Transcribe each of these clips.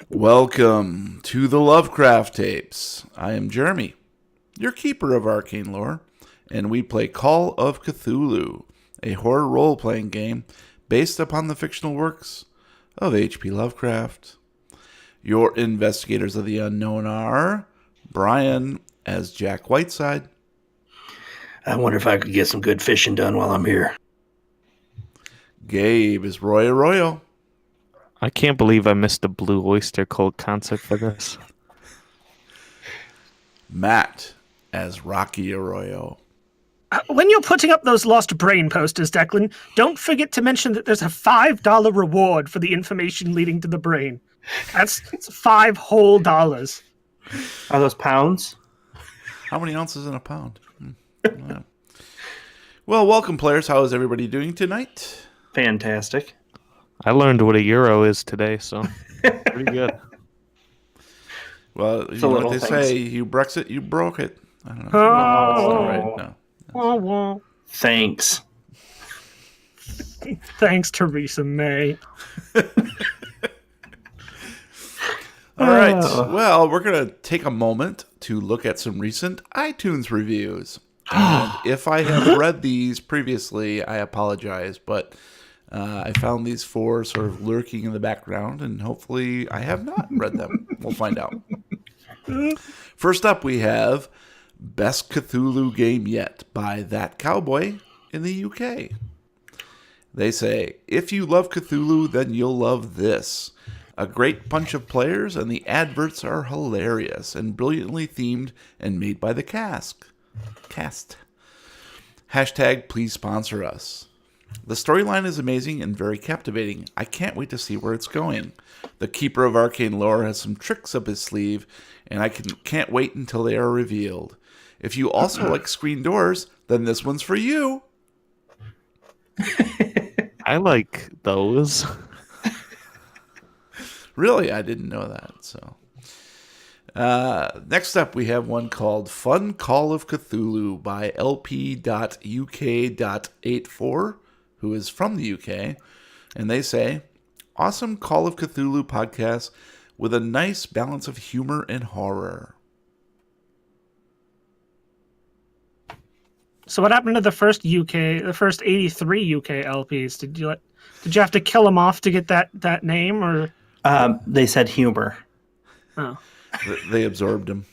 Welcome to the Lovecraft tapes. I am Jeremy, your keeper of arcane lore, and we play Call of Cthulhu, a horror role-playing game based upon the fictional works of H.P. Lovecraft. Your investigators of the unknown are Brian as Jack Whiteside. I wonder if I could get some good fishing done while I'm here. Gabe is Roy Arroyo. I can't believe I missed the Blue Oyster Cult concert for this. Matt as Rocky Arroyo. When you're putting up those lost brain posters, Declan, don't forget to mention that there's a $5 reward for the information leading to the brain. It's $5 whole. Are those pounds? How many ounces in a pound? Yeah. Well, welcome, players. How is everybody doing tonight? Fantastic. I learned what a euro is today, so pretty good. Well, you know what they say, you Brexit, you broke it. I don't know. Oh. Right? No. Oh. Thanks. Thanks, Theresa May. All right. Well, we're going to take a moment to look at some recent iTunes reviews. And if I have read these previously, I apologize, but I found these four sort of lurking in the background, and hopefully I have not read them. We'll find out. First up, we have Best Cthulhu Game Yet by That Cowboy in the UK. They say, if you love Cthulhu, then you'll love this. A great bunch of players, and the adverts are hilarious and brilliantly themed and made by the cast. Hashtag please sponsor us. The storyline is amazing and very captivating. I can't wait to see where it's going. The Keeper of Arcane Lore has some tricks up his sleeve, and I can't wait until they are revealed. If you also like screen doors, then this one's for you. I like those. Really? I didn't know that. So, next up, we have one called Fun Call of Cthulhu by LP.UK.84, who is from the UK. And they say, awesome Call of Cthulhu podcast with a nice balance of humor and horror. So what happened to the first 83 UK LPs? Did you have to kill them off to get that name, or? They said humor. Oh. They absorbed him.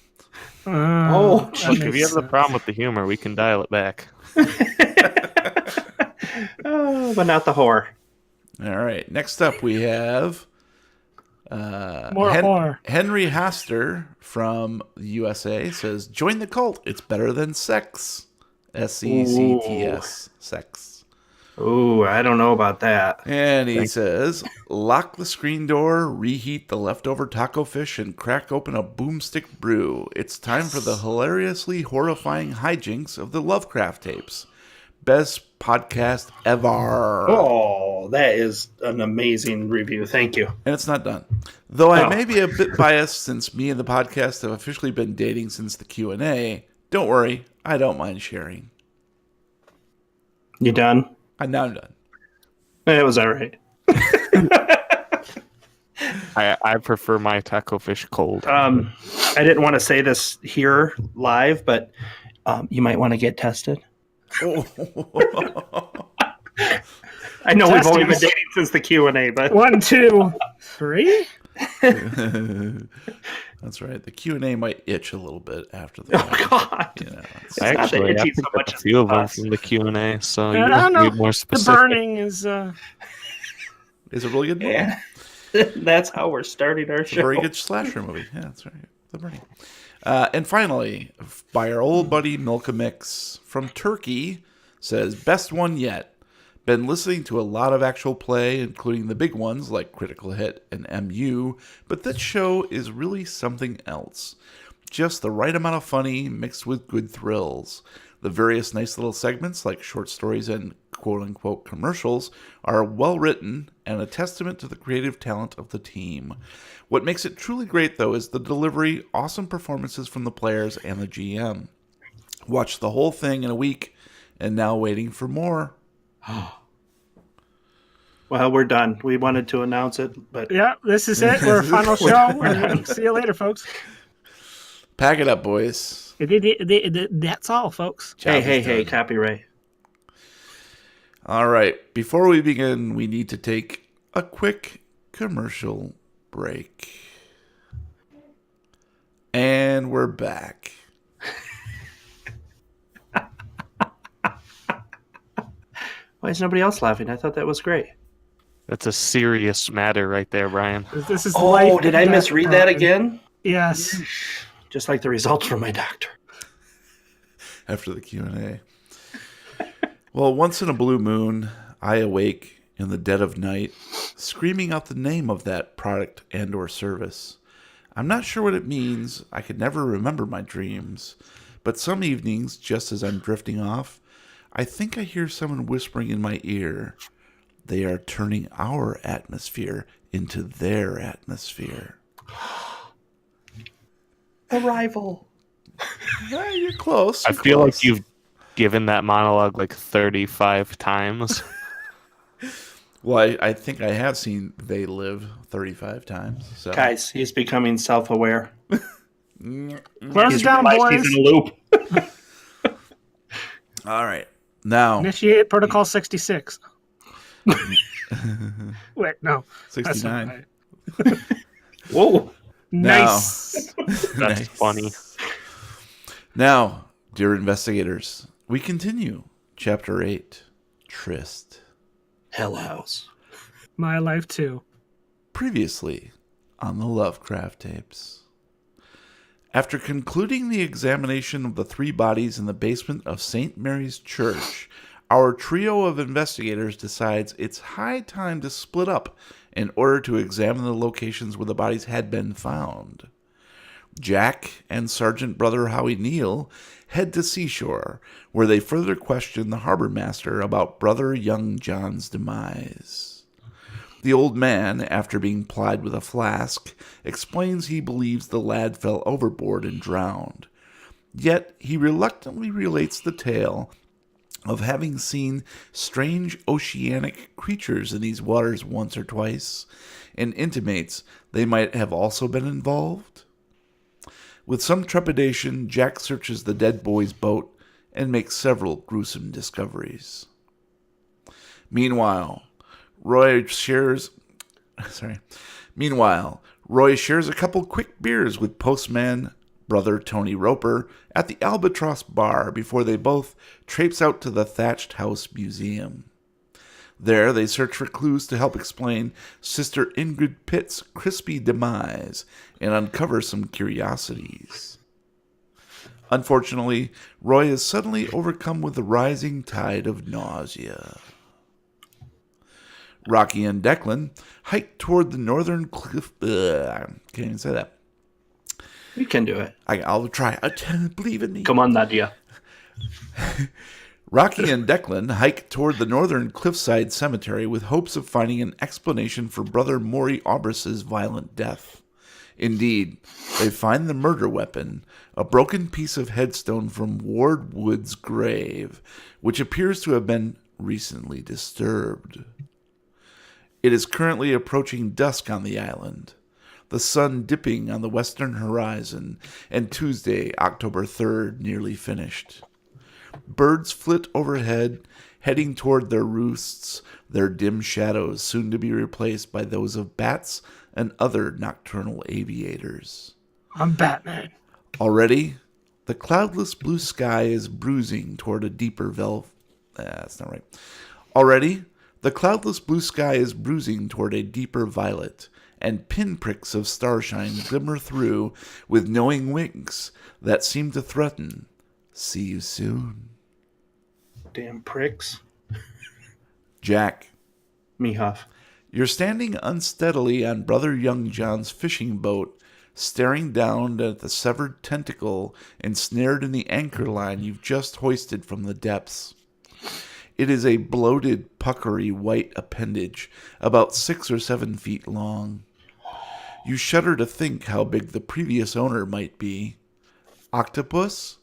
Oh, Look, if you have the problem with the humor, we can dial it back. But not the whore. All right. Next up, we have More horror. Henry Haster from the USA says, join the cult. It's better than sex. SECTS. Sex. Ooh, I don't know about that. And he says, lock the screen door, reheat the leftover taco fish, and crack open a boomstick brew. It's time for the hilariously horrifying hijinks of the Lovecraft tapes. Best podcast ever. Oh, that is an amazing review. Thank you. And it's not done. Though I may be a bit biased since me and the podcast have officially been dating since the Q&A. Don't worry, I don't mind sharing. You done? Now I'm done. It was all right. I prefer my taco fish cold. I didn't want to say this here live, but you might want to get tested. I know we've only been dating since the Q&A, but 1, 2, 3. That's right. The Q&A might itch a little bit after that. Oh God! You know, I actually itchy picked so up much a few of them us. from the Q&A, so I you don't have to know. be more The specific. burning is. it's a really good movie. Yeah, that's how we're starting our It's a show. very good slasher movie. Yeah, that's right. The Burning. And finally, by our old buddy Milka Mix from Turkey, says, best one yet. Been listening to a lot of actual play, including the big ones like Critical Hit and MU, but this show is really something else. Just the right amount of funny mixed with good thrills. The various nice little segments like short stories and quote-unquote commercials are well written and a testament to the creative talent of the team. What makes it truly great, though, is the delivery, awesome performances from the players and the GM. Watched the whole thing in a week and now waiting for more. Well, we're done. We wanted to announce it, but Yeah, this is it. We're a final show. And see you later, folks. Pack it up, boys. That's all, folks. Job is hey, done. copyright. All right. Before we begin, we need to take a quick commercial break. And we're back. Why is nobody else laughing? I thought that was great. That's a serious matter right there, Brian. This is Oh, life did I and death, misread that Brian. again? Yes. Just like the results from my doctor. After the Q&A. Well, once in a blue moon, I awake in the dead of night, screaming out the name of that product and or service. I'm not sure what it means. I could never remember my dreams. But some evenings, just as I'm drifting off, I think I hear someone whispering in my ear. They are turning our atmosphere into their atmosphere. Arrival. Yeah, you're close. I you're feel close. like you've given that monologue like 35 times. Well, I think I have seen They Live 35 times. So. Guys, he's becoming self-aware. Close it down, realized boys. he's in a loop. All right. Now, Initiate Protocol 66. Wait, no. That's not 69. right. Whoa. Nice. That's Nice. funny. Now, dear investigators, we continue. Chapter 8, TRYST. Hell House. My life, too. Previously on the Lovecraft tapes. After concluding the examination of the 3 bodies in the basement of St. Mary's Church, our trio of investigators decides it's high time to split up in order to examine the locations where the bodies had been found. Jack and Sergeant Brother Howie Neal head to Seashore, where they further question the harbor master about Brother Young John's demise. The old man, after being plied with a flask, explains he believes the lad fell overboard and drowned. Yet he reluctantly relates the tale of having seen strange oceanic creatures in these waters once or twice, and intimates they might have also been involved. With some trepidation, Jack searches the dead boy's boat and makes several gruesome discoveries. Meanwhile, Roy shares a couple quick beers with postman Brother Tony Roper at the Albatross Bar before they both traipse out to the Thatched House Museum. There, they search for clues to help explain Sister Ingrid Pitt's crispy demise and uncover some curiosities. Unfortunately, Roy is suddenly overcome with the rising tide of nausea. Rocky and Declan hike toward the northern cliff. Can't even say that. You can do it. I'll try. Believe in me. Come on, Nadia. Rocky and Declan hike toward the northern cliffside cemetery with hopes of finding an explanation for Brother Maury Aubris's violent death. Indeed, they find the murder weapon, a broken piece of headstone from Ward Wood's grave, which appears to have been recently disturbed. It is currently approaching dusk on the island, the sun dipping on the western horizon, and Tuesday, October 3rd, nearly finished. Birds flit overhead, heading toward their roosts, their dim shadows soon to be replaced by those of bats and other nocturnal aviators. I'm Batman. Already, the cloudless blue sky is bruising toward a deeper that's not right. Already, the cloudless blue sky is bruising toward a deeper violet, and pinpricks of starshine glimmer through with knowing winks that seem to threaten. See you soon. Damn pricks. Jack, Mehuff. you're standing unsteadily on Brother Young John's fishing boat, staring down at the severed tentacle ensnared in the anchor line you've just hoisted from the depths. It is a bloated, puckery white appendage, about 6 or 7 feet long. You shudder to think how big the previous owner might be. Octopus?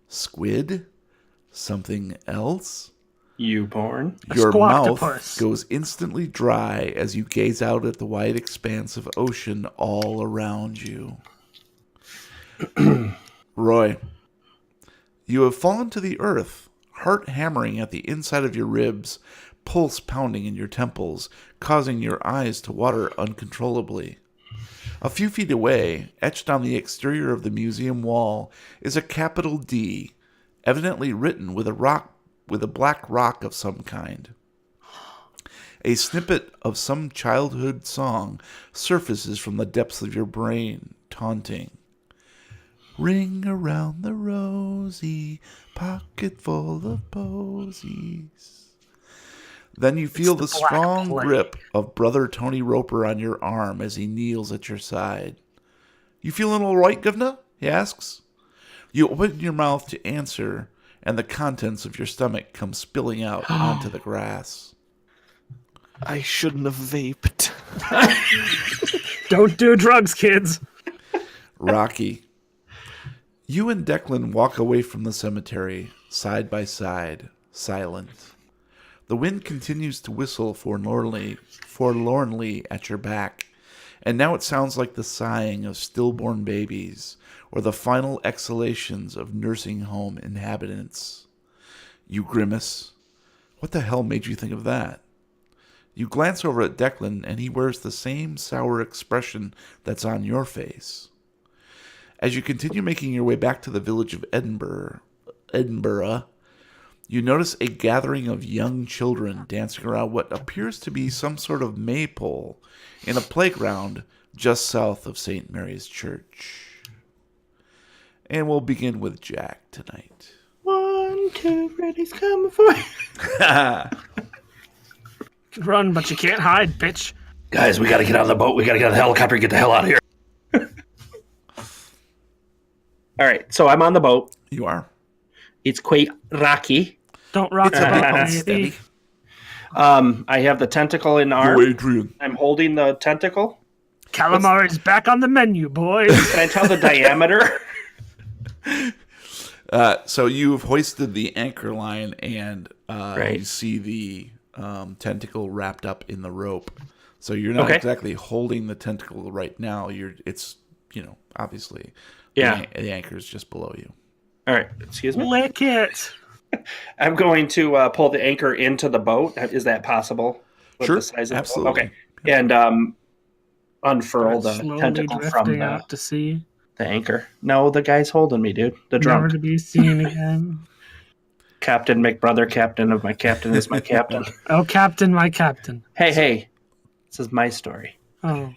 Squid? Something else? You porn. Your mouth squawktopus. goes instantly dry as you gaze out at the wide expanse of ocean all around you. Roy, you have fallen to the earth, heart hammering at the inside of your ribs, pulse pounding in your temples, causing your eyes to water uncontrollably. A few feet away, etched on the exterior of the museum wall, is a capital D, evidently written with a black rock of some kind. A snippet of some childhood song surfaces from the depths of your brain, taunting. Ring around the rosy, pocket full of posies. Then you feel the It's the Black strong Plague. grip of Brother Tony Roper on your arm as he kneels at your side. You feeling all right, Governor? He asks. You open your mouth to answer, and the contents of your stomach come spilling out onto the grass. I shouldn't have vaped. Don't do drugs, kids. Rocky. You and Declan walk away from the cemetery, side by side, silent. The wind continues to whistle forlornly at your back, and now it sounds like the sighing of stillborn babies or the final exhalations of nursing home inhabitants. You grimace. What the hell made you think of that? You glance over at Declan, and he wears the same sour expression that's on your face. As you continue making your way back to the village of Edinburgh, you notice a gathering of young children dancing around what appears to be some sort of maypole in a playground just south of St. Mary's Church. And we'll begin with Jack tonight. 1, 2, Freddy's coming for you. You can run, but you can't hide, bitch. Guys, we gotta get on the boat. We gotta get on the helicopter and get the hell out of here. All right, so I'm on the boat. You are. It's quite rocky. Don't rock It's the a bit boat, unsteady. baby. I have the tentacle in arm. Go, Adrian. I'm holding the tentacle. Calamari's back on the menu, boys. Can I tell the diameter? So you've hoisted the anchor line, and Right. you see the tentacle wrapped up in the rope. So you're not Okay. exactly holding the tentacle right now. It's obviously Yeah. the anchor is just below you. All right, excuse me. Lick it. I'm going to pull the anchor into the boat. Is that possible? With Sure, the size of the boat? absolutely. Okay, and unfurl the Slowly tentacle from drifting the out to sea, anchor. No, the guy's holding me, dude. The drunk. never to be seen again. Captain McBrother, captain of my captain is my captain. Oh, Captain, my Captain. Hey, this is my story. Oh,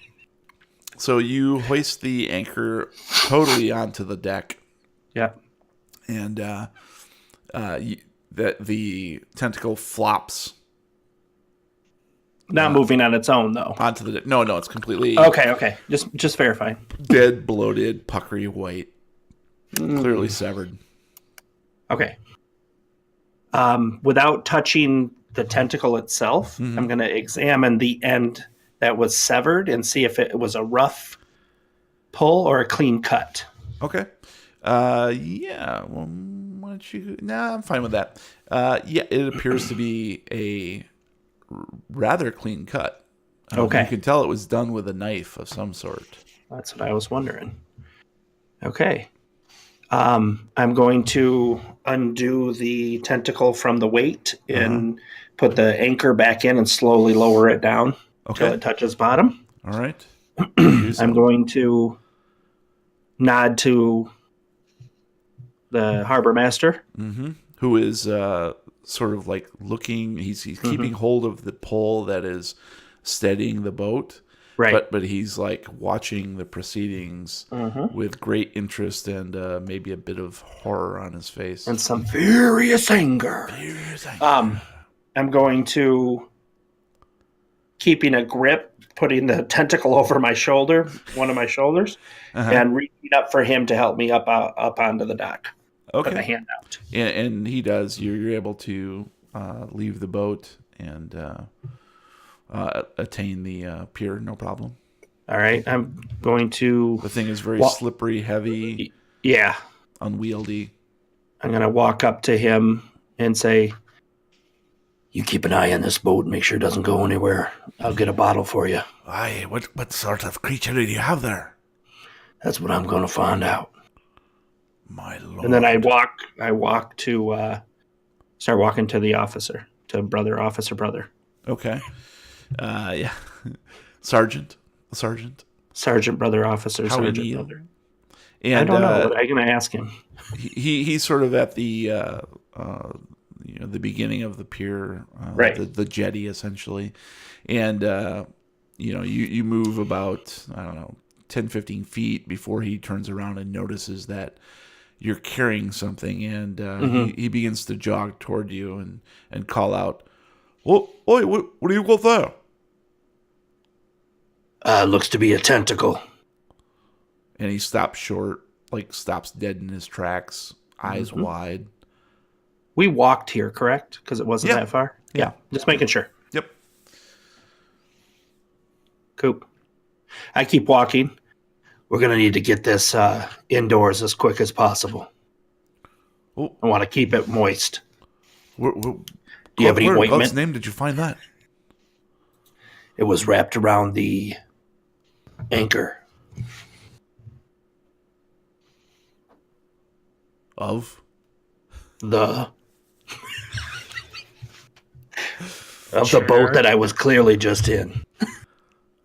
So you hoist the anchor totally onto the deck, Yeah. and the tentacle flops Not moving on its own, though. onto the deck. No, it's completely Okay. Just verifying. dead, bloated, puckery white, clearly severed. Okay. Without touching the tentacle itself, I'm going to examine the end that was severed and see if it was a rough pull or a clean cut. Okay. Yeah. Well, why don't you? Nah, I'm fine with that. Yeah, it appears to be a rather clean cut. Okay. You can tell it was done with a knife of some sort. That's what I was wondering. Okay. I'm going to undo the tentacle from the weight and put the anchor back in and slowly lower it down until Okay. it touches bottom. All right. Do so. I'm going to nod to the harbor master. Who is sort of like looking? He's keeping hold of the pole that is steadying the boat. Right. But he's like watching the proceedings with great interest and maybe a bit of horror on his face. And some furious anger. I'm going to, keeping a grip, putting the tentacle over my shoulder, one of my shoulders, and reaching up for him to help me up onto the dock. Put the Okay. hand out. And he does. You're able to leave the boat and attain the pier, no problem. All right. I'm going to, The thing is very slippery, heavy, yeah, unwieldy. I'm going to walk up to him and say, You keep an eye on this boat and make sure it doesn't go anywhere. I'll get a bottle for you. Aye, what sort of creature do you have there? That's what I'm going to find out. My lord. And then I walk to, start walking to the officer, to officer brother. Okay. Yeah. Sergeant. Sergeant brother, officer, How sergeant O'Neill. brother. And, I don't know, but I'm going to ask him. He's sort of at the the beginning of the pier, Right. the jetty essentially, and you move about 10, 15 feet before he turns around and notices that you're carrying something, and he begins to jog toward you and call out, "Oh, oi, what do you got there?" Looks to be a tentacle. And he stops short, stops dead in his tracks, eyes wide. We walked here, correct? Because it wasn't Yeah. that far? Yeah. Just making sure. Yep. Coop. I keep walking. We're going to need to get this indoors as quick as possible. Oh. I want to keep it moist. Do Do you have any Where in God's ointment? name did you find that? It was wrapped around the anchor. Of The boat that I was clearly just in.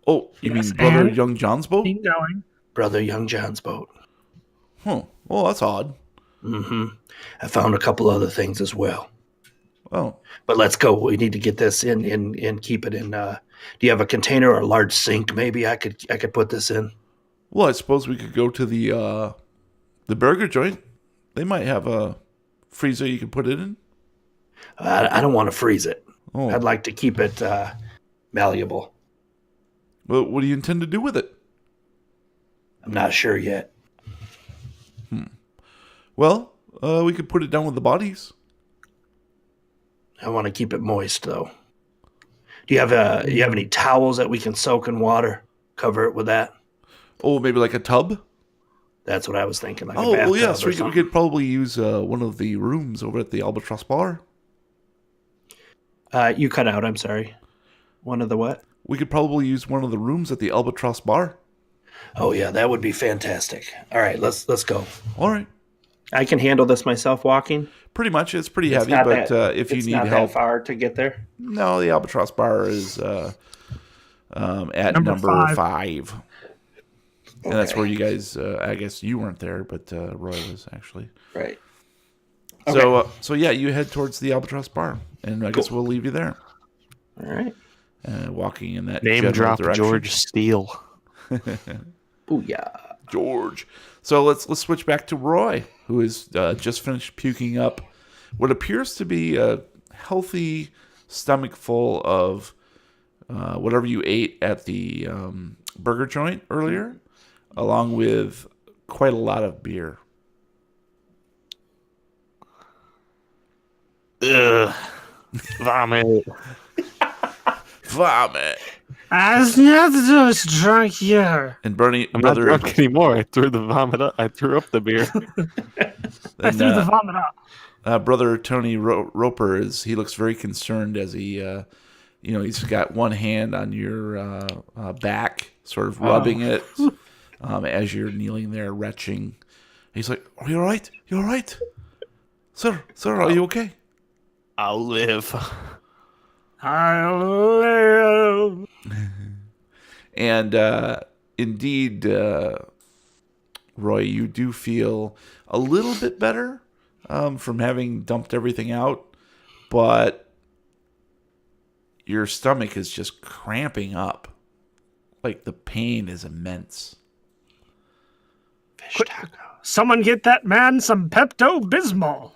Oh, you Yes, mean Brother and- Young John's boat? Keep going. Brother Young John's boat. Huh. Well, that's odd. I found a couple other things as well. Oh, But let's go. We need to get this in and keep it in. Do you have a container or a large sink? Maybe I could put this in. well, I suppose we could go to the burger joint. They might have a freezer you can put it in. I don't want to freeze it. Oh, I'd like to keep it malleable. well, what do you intend to do with it? I'm not sure yet. Well, we could put it down with the bodies. I want to keep it moist, though. Do you have any towels that we can soak in water? Cover it with that. Oh, maybe like a tub. That's what I was thinking. Like a Oh, bathtub well, yes, or we something. could probably use one of the rooms over at the Albatross Bar. You cut out. I'm sorry. One of the what? We could probably use one of the rooms at the Albatross Bar. Oh yeah, that would be fantastic. All right, let's go. All right. I can handle this myself walking. Pretty much. It's pretty It's heavy, not but that- if you it's need not help. that far to get there. No, the Albatross Bar is at Number number 5. 5. And that's Okay. where you guys, I guess you weren't there, but Roy was actually. Right. So yeah, you head towards the Albatross Bar, and I guess we'll leave you there, All right. walking in that Name general drop direction. George Steele. Booyah. George. So let's switch back to Roy, who has just finished puking up what appears to be a healthy stomach full of whatever you ate at the burger joint earlier, along with quite a lot of beer. Ugh. Vomit. Vomit. As not those drunk here. And Bernie, I'm brother, not drunk anymore. I threw the vomit up. I threw up the beer. I threw the vomit up. brother Tony Roper he looks very concerned as he, he's got one hand on your back, sort of rubbing it as you're kneeling there retching. He's like, "Are you all right? You all right, sir? Sir, are you okay?" I'll live. I'll live. And indeed, Roy, you do feel a little bit better from having dumped everything out, but your stomach is just cramping up. Like the pain is immense. Fish taco. Someone get that man some Pepto Bismol.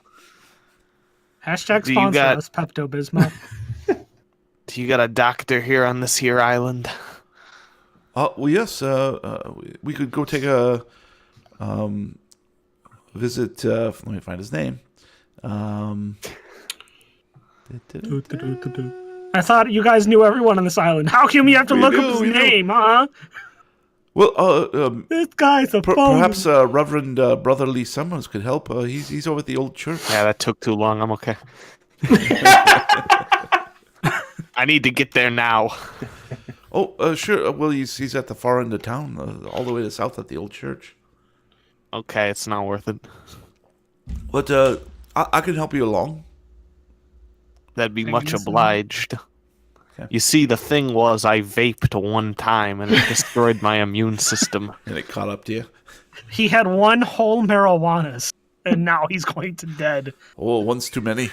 Hashtag Do you sponsor got- us, Pepto Bismol. Do you got a doctor here on this here island? Well, yes. We could go take a visit. Let me find his name. I thought you guys knew everyone on this island. How come you have to We look do, up we his do. name, huh? Well, This guy's a phony. perhaps Reverend Brotherly Summers could help. He's over at the old church. Yeah, that took too long. I'm okay. I need to get there now. Oh, sure. Well, he's at the far end of town, all the way to south at the old church. Okay, it's not worth it. But I can help you along. That'd be much guess so. obliged. Okay. You see, the thing was, I vaped one time and it destroyed my immune system. And it caught up to you. He had one whole marijuana, and now he's going to dead. Oh, one's too many.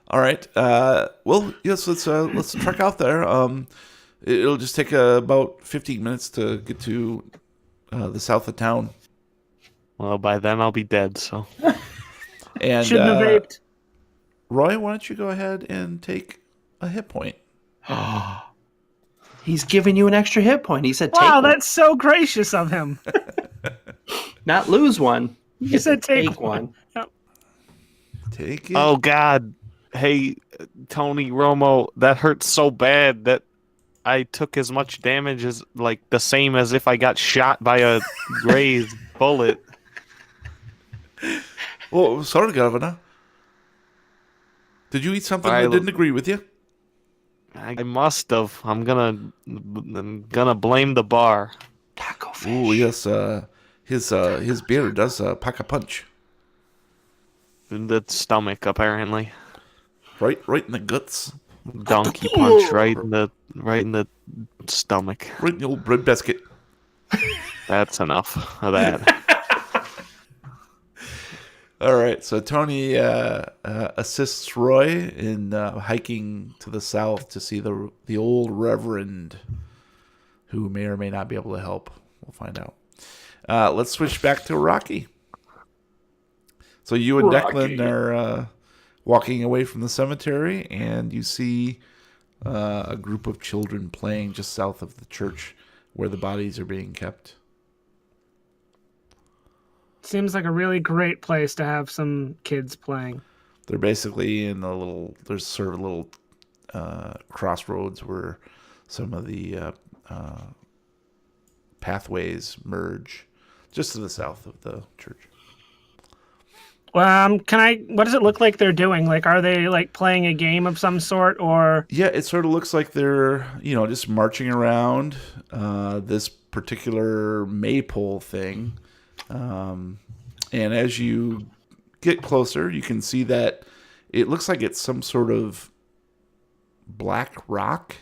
All right. Well, yes. Let's trek out there. It'll just take about 15 minutes to get to the south of town. Well, by then I'll be dead, so. And Shouldn't have vaped. Roy, why don't you go ahead and take a hit point? He's giving you an extra hit point. He said, "Take Wow, one. that's so gracious of him. Not lose one." He said take one. Yep. Take it. Oh, God. Hey, Tony Romo, that hurts so bad that I took as much damage as, like, the same as if I got shot by a grazed bullet. Oh, sorry, Governor. Did you eat something that didn't agree with you? I must have. I'm gonna blame the bar. Taco fish. Ooh, yes. His beer does pack a punch. In the stomach, apparently. Right in the guts. Donkey punch right in the stomach. Right in the old bread basket. That's enough of that. All right, so Tony assists Roy in hiking to the south to see the old Reverend, who may or may not be able to help. We'll find out. Let's switch back to Rocky. So you and Declan are walking away from the cemetery, and you see a group of children playing just south of the church where the bodies are being kept. Seems like a really great place to have some kids playing. They're basically in there's sort of a little crossroads where some of the pathways merge just to the south of the church. What does it look like they're doing? Like, are they like playing a game of some sort, or? Yeah, it sort of looks like they're, just marching around this particular maypole thing. And as you get closer, you can see that it looks like it's some sort of black rock.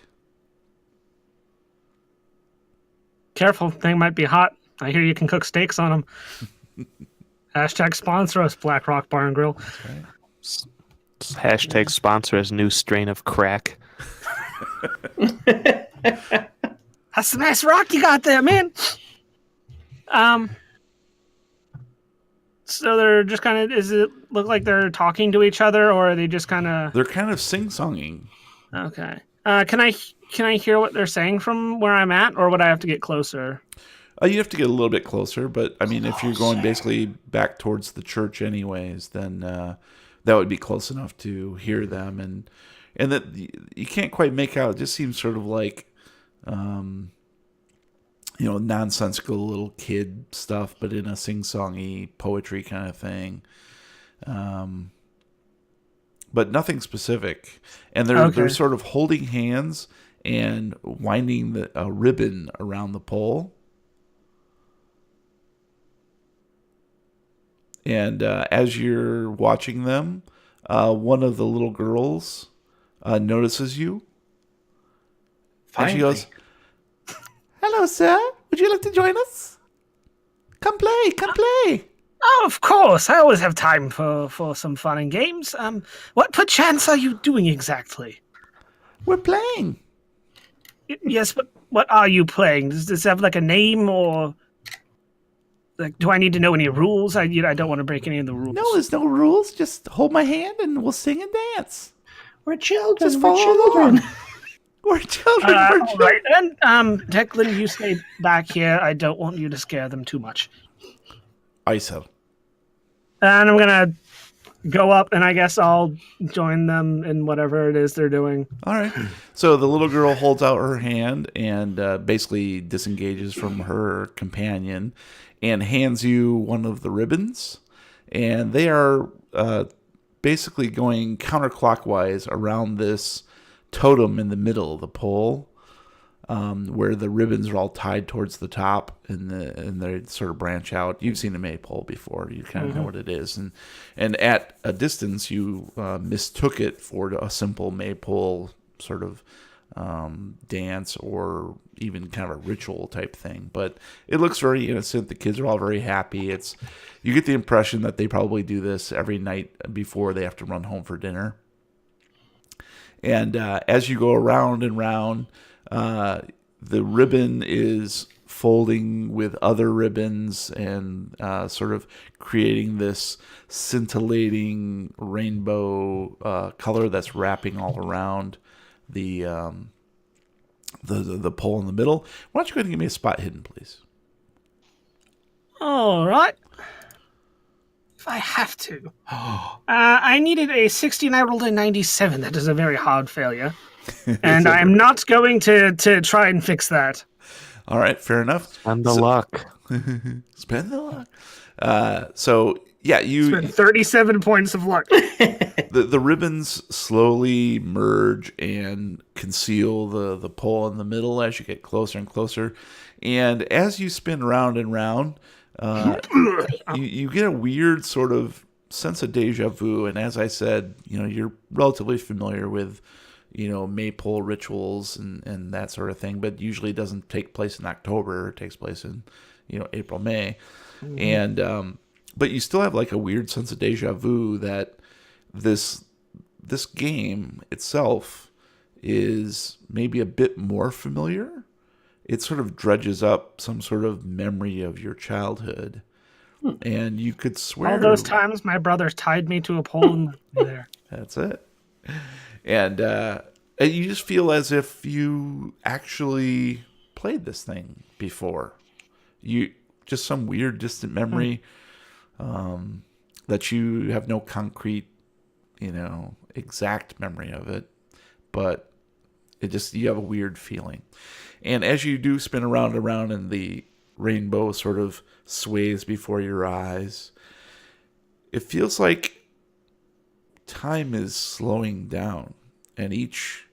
Careful, thing might be hot. I hear you can cook steaks on them. Hashtag sponsor us, Black Rock Bar and Grill. That's right. Hashtag sponsor as new strain of crack. That's some nice rock you got there, man. So they're just kind of, does it look like they're talking to each other, or are they just kind of... They're kind of sing-songing. Okay. Can I hear what they're saying from where I'm at, or would I have to get closer? You have to get a little bit closer, but I mean, if you're going basically back towards the church anyways, then that would be close enough to hear them, and that you can't quite make out. It just seems sort of like, nonsensical little kid stuff, but in a sing-songy poetry kind of thing. But nothing specific, and they're sort of holding hands and winding a ribbon around the pole. And as you're watching them, one of the little girls notices you. Finally. And she goes, "Hello, sir. Would you like to join us? Come play. Oh, of course. I always have time for some fun and games. What perchance are you doing exactly? We're playing." Yes, but what are you playing? Does this have like a name, or like, do I need to know any rules? I don't want to break any of the rules. No, there's no rules. Just hold my hand and we'll sing and dance. We're children. Just We're follow children. along. We're children. We're All children. right, and Declan, you stay back here. I don't want you to scare them too much. ISO. And I'm gonna go up, and I guess I'll join them in whatever it is they're doing. All right. So the little girl holds out her hand and basically disengages from her companion and hands you one of the ribbons. And they are basically going counterclockwise around this totem in the middle of the pole, where the ribbons are all tied towards the top, and they sort of branch out. You've seen a maypole before; you kind of know what it is. And at a distance, you mistook it for a simple maypole sort of dance, or even kind of a ritual type thing. But it looks very innocent. The kids are all very happy. You get the impression that they probably do this every night before they have to run home for dinner. And as you go around and round, the ribbon is folding with other ribbons and sort of creating this scintillating rainbow color that's wrapping all around the pole in the middle. Why don't you go ahead and give me a spot hidden, please? All right. If I have to. I needed a 60 and I rolled a 97. That is a very hard failure. And I'm not going to try and fix that. All right, fair enough. Spend the luck. Spend the luck. So, yeah, you spend 37 points of luck. The ribbons slowly merge and conceal the pole in the middle as you get closer and closer. And as you spin round and round, you get a weird sort of sense of deja vu. And as I said, you're relatively familiar with, maypole rituals and that sort of thing, but usually it doesn't take place in October. It takes place in, April, May. Mm-hmm. And, but you still have like a weird sense of deja vu that this game itself is maybe a bit more familiar. It sort of dredges up some sort of memory of your childhood. And you could swear... all those times my brother tied me to a pole and there. That's it. And you just feel as if you actually played this thing before. Just some weird distant memory that you have no concrete, exact memory of it. But you have a weird feeling. And as you do spin around and around and the rainbow sort of sways before your eyes, it feels like time is slowing down. And each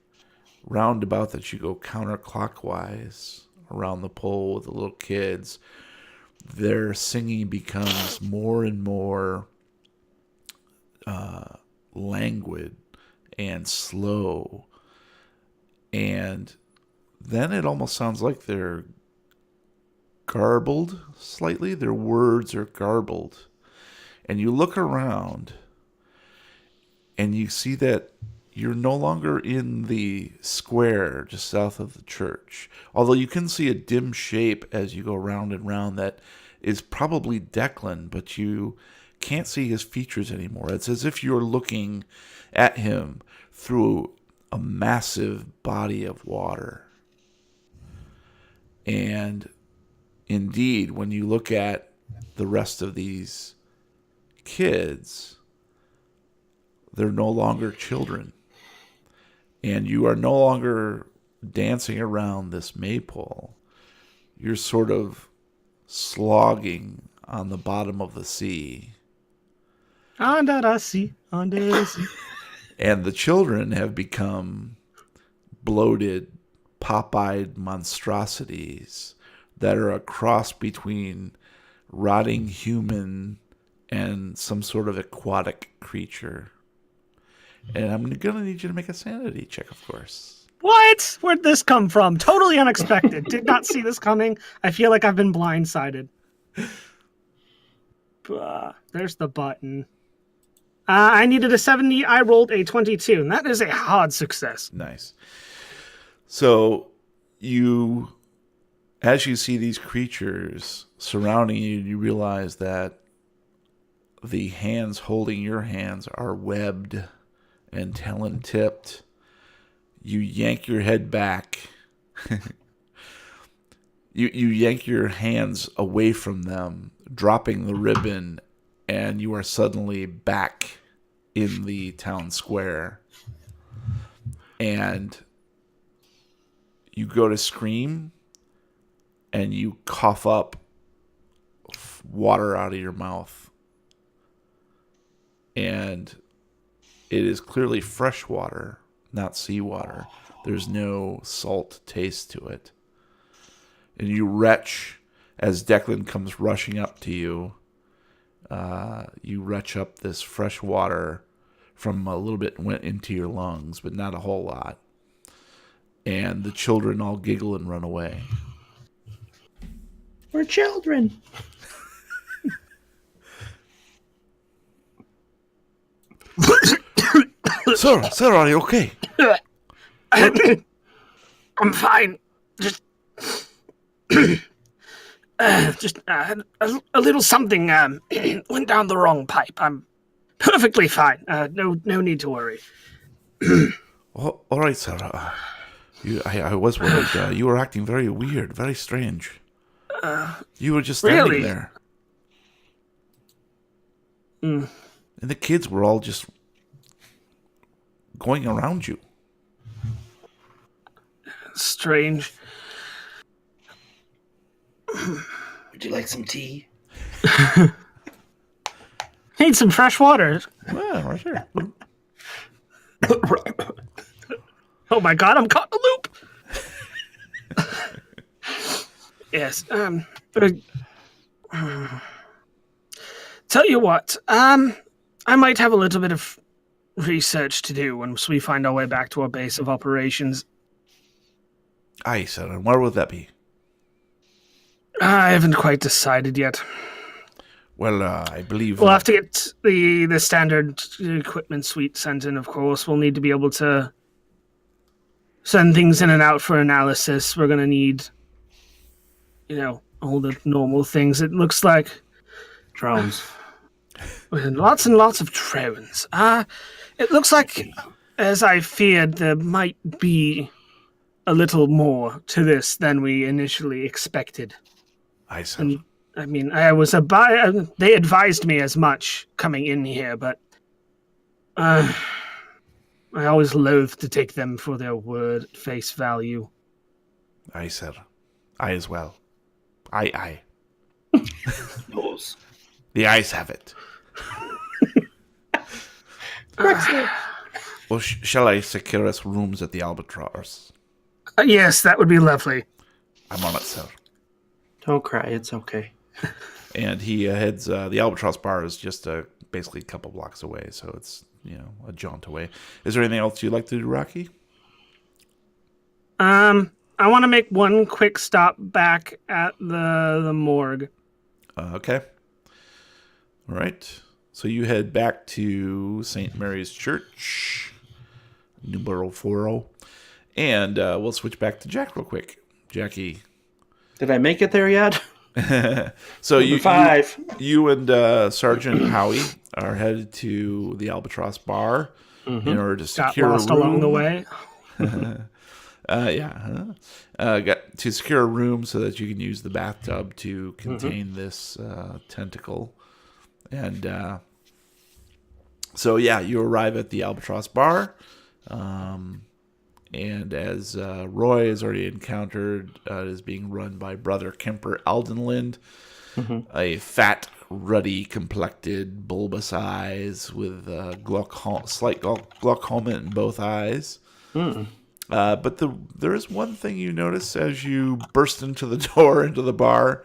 roundabout that you go counterclockwise around the pole with the little kids, their singing becomes more and more languid and slow. And then it almost sounds like they're garbled slightly. Their words are garbled. And you look around and you see that you're no longer in the square just south of the church. Although you can see a dim shape as you go round and round that is probably Declan, but you can't see his features anymore. It's as if you're looking at him through a massive body of water. And indeed, when you look at the rest of these kids, they're no longer children. And you are no longer dancing around this maypole. You're sort of slogging on the bottom of the sea. Under the sea, under the sea. And the children have become bloated, pop-eyed monstrosities that are a cross between rotting human and some sort of aquatic creature. And I'm going to need you to make a sanity check, of course. What? Where'd this come from? Totally unexpected. Did not see this coming. I feel like I've been blindsided. There's the button. I needed a 70. I rolled a 22, and that is a hard success. Nice. So as you see these creatures surrounding you, you realize that the hands holding your hands are webbed and talon-tipped. You yank your head back. You yank your hands away from them, dropping the ribbon, and you are suddenly back in the town square. And you go to scream, and you cough up water out of your mouth. And it is clearly fresh water, not seawater. There's no salt taste to it. And you retch as Declan comes rushing up to you. You retch up this fresh water from a little bit went into your lungs, but not a whole lot. And the children all giggle and run away. We're children. Sir, are you okay? I'm fine. Just a little something went down the wrong pipe. I'm perfectly fine. No need to worry. All right, sir. I was worried. You were acting very weird, very strange. You were just standing really? there. And the kids were all just going around you. Strange. Would you like some tea? Need some fresh water. Yeah, right here. Oh my god, I'm caught in a loop. Yes. Tell you what. I might have a little bit of research to do once we find our way back to our base of operations. Aye, sir. And where would that be? I haven't quite decided yet. Well, I believe... We'll have to get the standard equipment suite sent in, of course. We'll need to be able to send things in and out for analysis. We're going to need, all the normal things. It looks like... Drones. Lots and lots of drones. It looks like, as I feared, there might be a little more to this than we initially expected. Aye, sir. And, I mean, they advised me as much coming in here, but I always loathe to take them for their word at face value. Aye, sir. I as well. Aye. Nose. The eyes have it. Well, shall I secure us rooms at the Albatross? Yes, that would be lovely. I'm on it, sir. Don't cry. It's okay. And he heads... the Albatross bar is just basically a couple blocks away, so it's, a jaunt away. Is there anything else you'd like to do, Rocky? I want to make one quick stop back at the morgue. Okay. All right. So you head back to St. Mary's Church, Newborough 40. And we'll switch back to Jack real quick. Jackie. Did I make it there yet? So Five. you and Sergeant Howie are headed to the Albatross Bar in order to secure Got lost a room. along the way. Got to secure a room so that you can use the bathtub to contain this tentacle. And you arrive at the Albatross Bar. And as Roy has already encountered, it is being run by Brother Kemper Aldenlind, a fat, ruddy complected, bulbous eyes with slight glaucoma in both eyes. But there is one thing you notice as you burst into the door into the bar,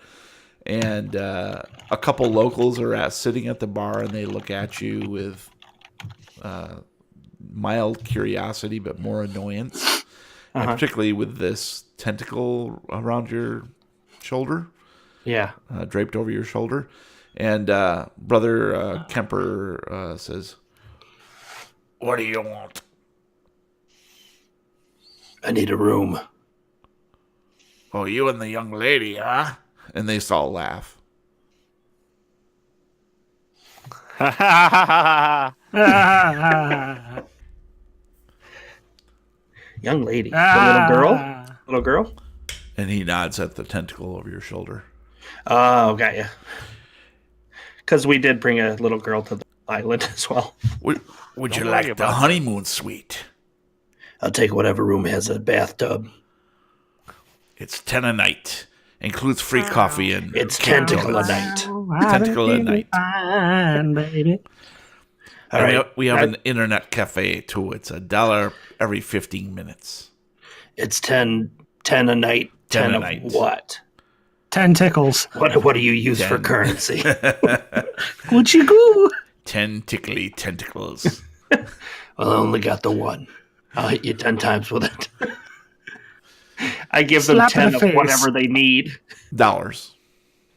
and a couple locals are sitting at the bar, and they look at you with mild curiosity, but more annoyance, and particularly with this tentacle around your shoulder, draped over your shoulder. And Brother Kemper says, "What do you want?" I need a room. "Oh, you and the young lady, huh?" And they all laugh. Young lady. The little girl? Little girl? And he nods at the tentacle over your shoulder. Oh, got you. Because we did bring a little girl to the island as well. Would you like the honeymoon suite? I'll take whatever room has a bathtub. It's 10 a night. Includes free coffee and... It's tentacle a night. Tentacle a night. Fine, baby. All And right. we have an internet cafe too. It's $1 every 15 minutes. It's 10 a night. 10 a of night. what? Tentacles. What do you use for 10. currency? Gucci goo. 10 tickly tentacles. Well, I only got the one. I'll hit you 10 times with it. I give them Slap in 10 the of face. whatever they need. Dollars.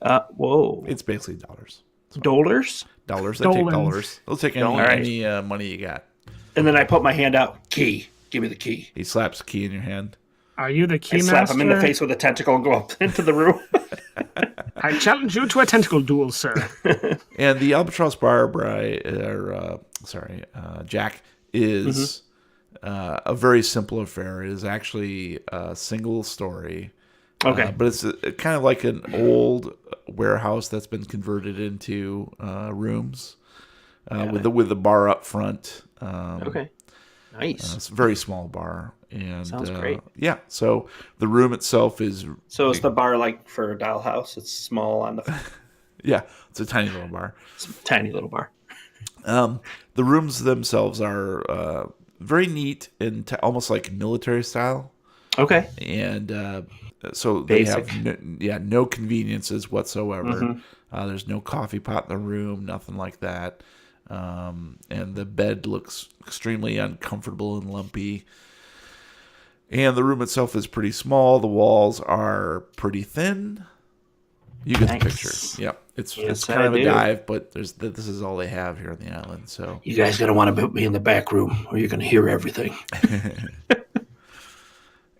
Whoa. It's basically dollars. Dollars? Dollars. They take Dolans. dollars. They'll take any, Alright. any money you got. And then I put my hand out. Key. Give me the key. He slaps a key in your hand. Are you the I key slap master? him in the face with a tentacle and go up into the room. I challenge you to a tentacle duel, sir. And the Albatross Bar, Jack, is a very simple affair. It is actually a single story. Okay. But it's kind of like an old warehouse that's been converted into rooms with the bar up front. Okay. Nice. It's a very small bar. And Sounds great. Yeah. So the room itself is So is the bar like for a dollhouse? It's small on the it's a tiny little bar. tiny little bar. The rooms themselves are very neat and almost like military style. Okay. And so they Basic. have no conveniences whatsoever. Mm-hmm. There's no coffee pot in the room, nothing like that. And the bed looks extremely uncomfortable and lumpy. And the room itself is pretty small. The walls are pretty thin. You get the picture. Yeah, it's kind of a dive, but this is all they have here on the island. So You guys gonna want to put me in the back room, or you're gonna hear everything.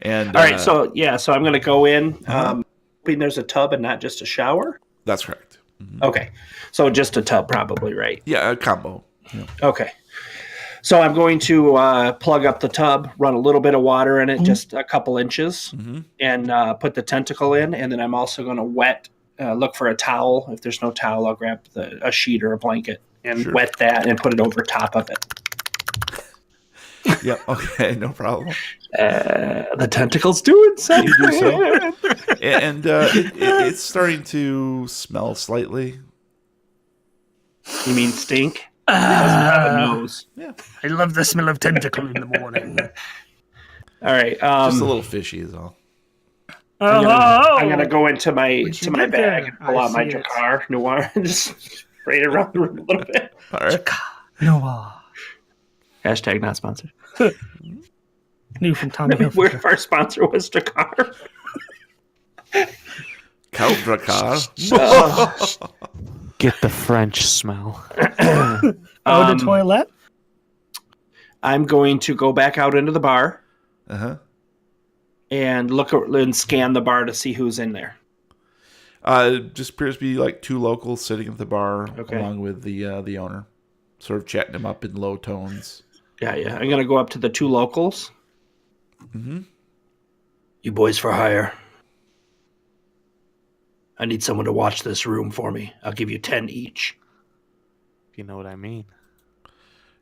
and All right. So I'm gonna go in. Hoping there's a tub and not just a shower. that's correct. Okay. So just a tub, probably, right? Yeah, a combo. Yeah. Okay. So I'm going to plug up the tub, run a little bit of water in it, just a couple inches, and put the tentacle in. And then I'm also going to look for a towel. If there's no towel, I'll grab a sheet or a blanket and wet that and put it over top of it. Yeah. Okay. No problem. The tentacle's doing something. You do so. And it's starting to smell slightly. You mean stink? It doesn't have a nose. Yeah. I love the smell of tentacle in the morning. All right. Just a little fishy is all. I'm gonna go into my What you my did bag there? and pull I out my see it. Jakar Noir and just spray it around the room a little bit. All right. Noah. Hashtag not sponsored. New from Tommy Where Hilfiger. if our sponsor was Jakar? Count Dracar. Get the French smell. The toilet? I'm going to go back out into the bar and look and scan the bar to see who's in there. Just appears to be like two locals sitting at the bar Okay. along with the owner, sort of chatting him up in low tones. Yeah. I'm going to go up to the two locals. Mm-hmm. You boys for hire. I need someone to watch this room for me. I'll give you 10 each. If you know what I mean.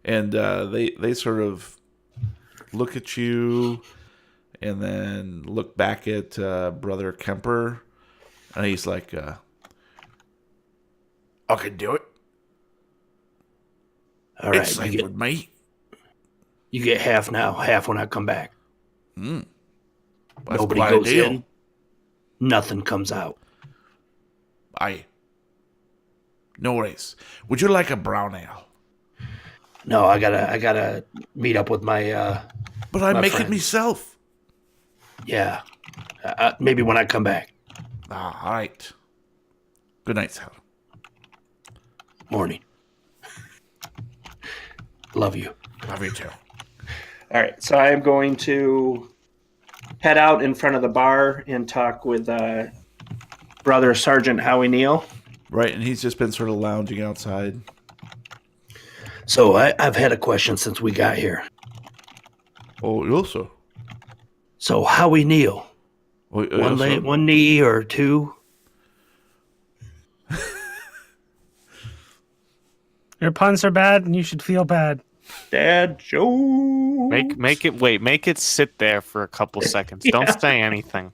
And they sort of look at you and then look back at Brother Kemper. And he's like, I can do it. All right. It's safe with me. You get half now, half when I come back. That's Nobody quite a goes deal. in. Nothing comes out. No worries. Would you like a brown ale? No, I gotta meet up with my. But I My make it friends. myself. Yeah. Maybe when I come back. All right. Good night, Sal. Morning. Love you. Love you too. All right, so I am going to head out in front of the bar and talk with Brother Sergeant Howie Neal. Right, and he's just been sort of lounging outside. So I've had a question since we got here. Oh, yes, sir. So Howie Neal, Oh, yes, sir. one knee or two? Your puns are bad, and you should feel bad. Dad Joe. Make it sit there for a couple seconds. Don't say anything.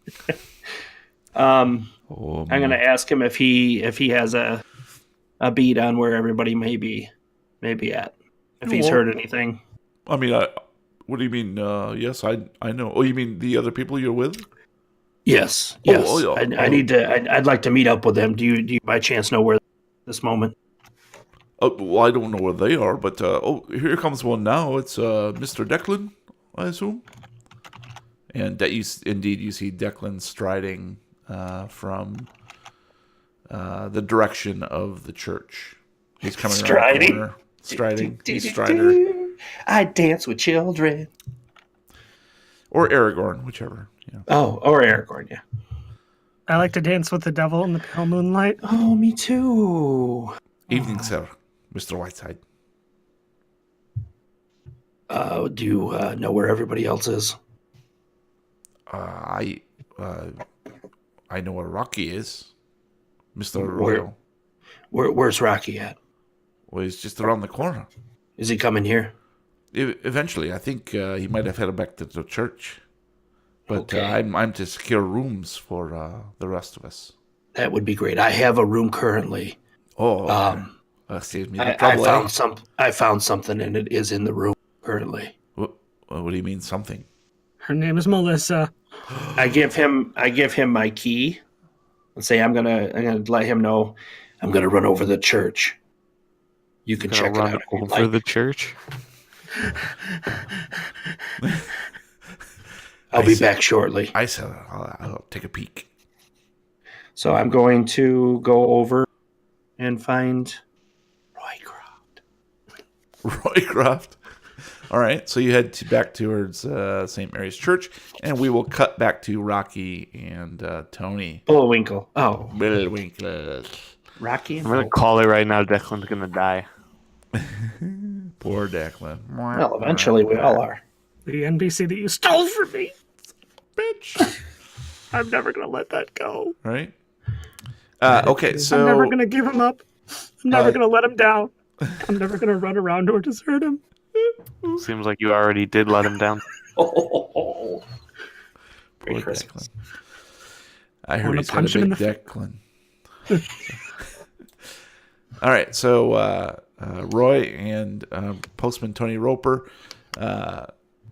I'm Oh, gonna ask him if he has a beat on where everybody may be at. if he's heard anything. I mean, what do you mean? Yes, I know. Oh, you mean the other people you're with? Yes. Yeah. I need to. I'd like to meet up with them. Do you by chance know where this moment? Well, I don't know where they are, but here comes one now. It's Mr. Declan, I assume. And that you see Declan striding from the direction of the church. He's coming around the corner. Striding. He's Strider. I dance with children. Or Aragorn, whichever. Yeah. Oh, or Aragorn, yeah. I like to dance with the devil in the pale moonlight. Oh, me too. Evening, sir. Mr. Whiteside. Do you know where everybody else is? I know where Rocky is. Mr. Where? Royal. Where's Rocky at? Well, he's just around the corner. Is he coming here? Eventually, I think he might have headed back to the church. But Okay. I'm to secure rooms for the rest of us. That would be great. I have a room currently. Oh, okay. Saves me the I trouble. I found something, and it is in the room currently. What do you mean something? Her name is Melissa. I give him my key and say I'm gonna let him know I'm gonna run over the church. You can check it Run out if you'd over like. the church. I'll be back shortly. I said I'll take a peek. So I'm going to go over and find Roycroft. Roycroft. All right, so you head back towards St. Mary's Church, and we will cut back to Rocky and Tony. Bullwinkle. Oh, Bullwinkle. Rocky and I'm gonna call it right now. Declan's gonna die. Poor Declan. Well, eventually we all are. The NPC that you stole from me. Bitch. I'm never going to let that go. Right? Okay, so... I'm never going to give him up. I'm never going to let him down. I'm never going to run around or desert him. Seems like you already did let him down. Oh, Poor Merry Christmas. Declan. I heard he's got punch a him in big the Declan. All right, so Roy and Postman Tony Roper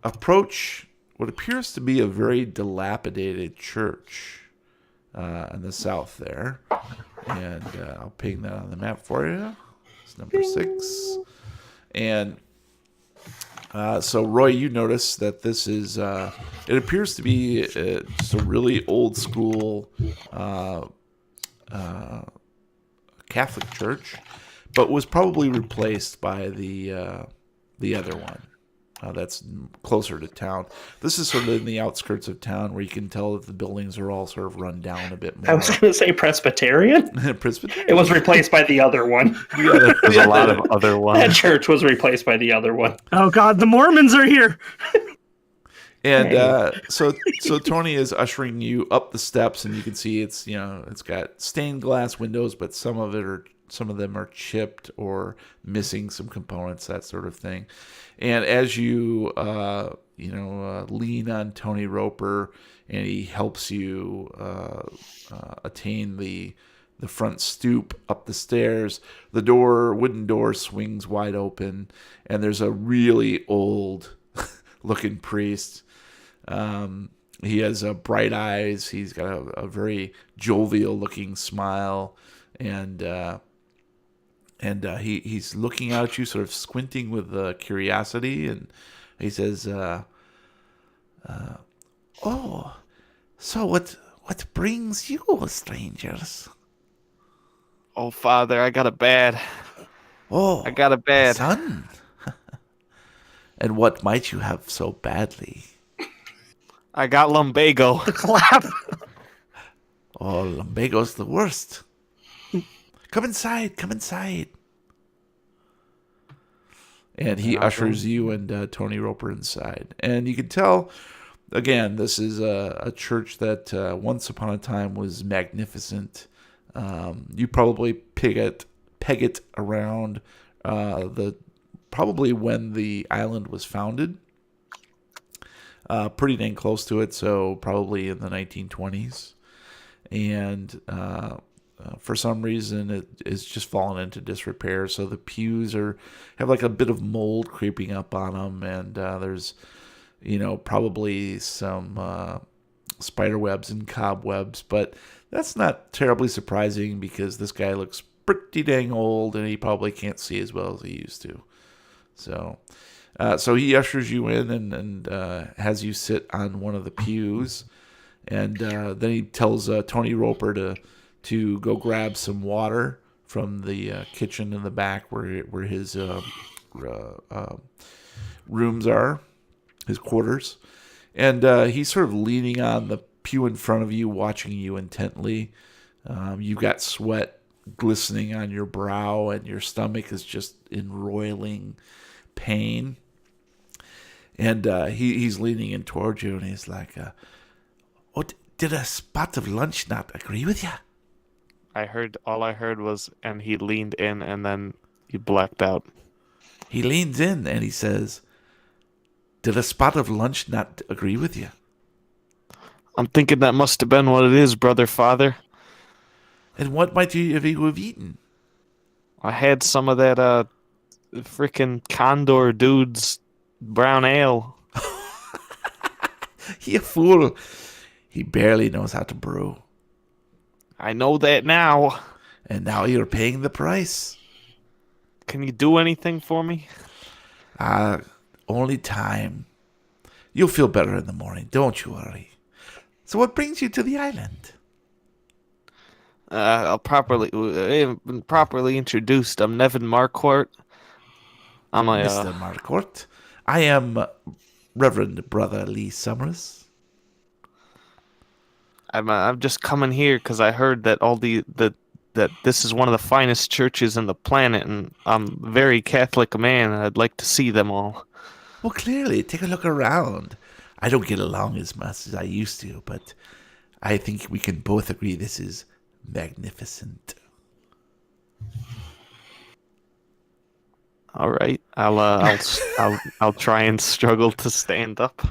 approach what appears to be a very dilapidated church in the south there. And I'll ping that on the map for you. It's number 6. And so, Roy, you notice that this is, it appears to be just a really old school Catholic church, but was probably replaced by the other one that's closer to town. This is sort of in the outskirts of town where you can tell that the buildings are all sort of run down a bit more. I was going to say Presbyterian. Presbyterian. It was replaced by the other one. There's a lot of other That ones. church was replaced by the other one. Oh, God, the Mormons are here. And so Tony is ushering you up the steps, and you can see it's got stained glass windows, but some of them are chipped or missing some components, that sort of thing. And as you lean on Tony Roper, and he helps you attain the front stoop up the stairs, the wooden door swings wide open, and there's a really old looking priest. He has bright eyes. He's got a very jovial looking smile, and he's looking out at you, sort of squinting with curiosity, and he says, "Oh, so what brings you, strangers?" Oh, Father, I got a bad. Oh, I got a bad. son. And what might you have so badly? I got lumbago. Clap. Oh, lumbago's the worst. Come inside. Come inside. And he ushers you and Tony Roper inside. And you can tell, again, this is a church that once upon a time was magnificent. You probably peg it around probably when the island was founded. Pretty dang close to it, so probably in the 1920s. And for some reason, it is just fallen into disrepair. So the pews have like a bit of mold creeping up on them, and there's, probably some spider webs and cobwebs. But that's not terribly surprising because this guy looks pretty dang old, and he probably can't see as well as he used to. So he ushers you in and has you sit on one of the pews, and then he tells Tony Roper to go grab some water from the kitchen in the back where his rooms are, his quarters. And he's sort of leaning on the pew in front of you, watching you intently. You've got sweat glistening on your brow, and your stomach is just in roiling pain. And he's leaning in towards you, and he's like, did a spot of lunch not agree with you? All I heard was, and he leaned in, and then he blacked out. He leans in, and he says, did a spot of lunch not agree with you? I'm thinking that must have been what it is, brother father. And what might you have eaten? I had some of that frickin' Condor dude's brown ale. You fool. He barely knows how to brew. I know that now. And now you're paying the price. Can you do anything for me? Only time. You'll feel better in the morning, don't you worry. So what brings you to the island? I'll properly introduced. I'm Nevin Marquardt. I'm a Mr. Marquardt. I am Reverend Brother Lee Summers. I'm just coming here because I heard that that this is one of the finest churches in the planet, and I'm a very Catholic man, and I'd like to see them all. Well, clearly, take a look around. I don't get along as much as I used to, but I think we can both agree this is magnificent. All right, I'll try and struggle to stand up.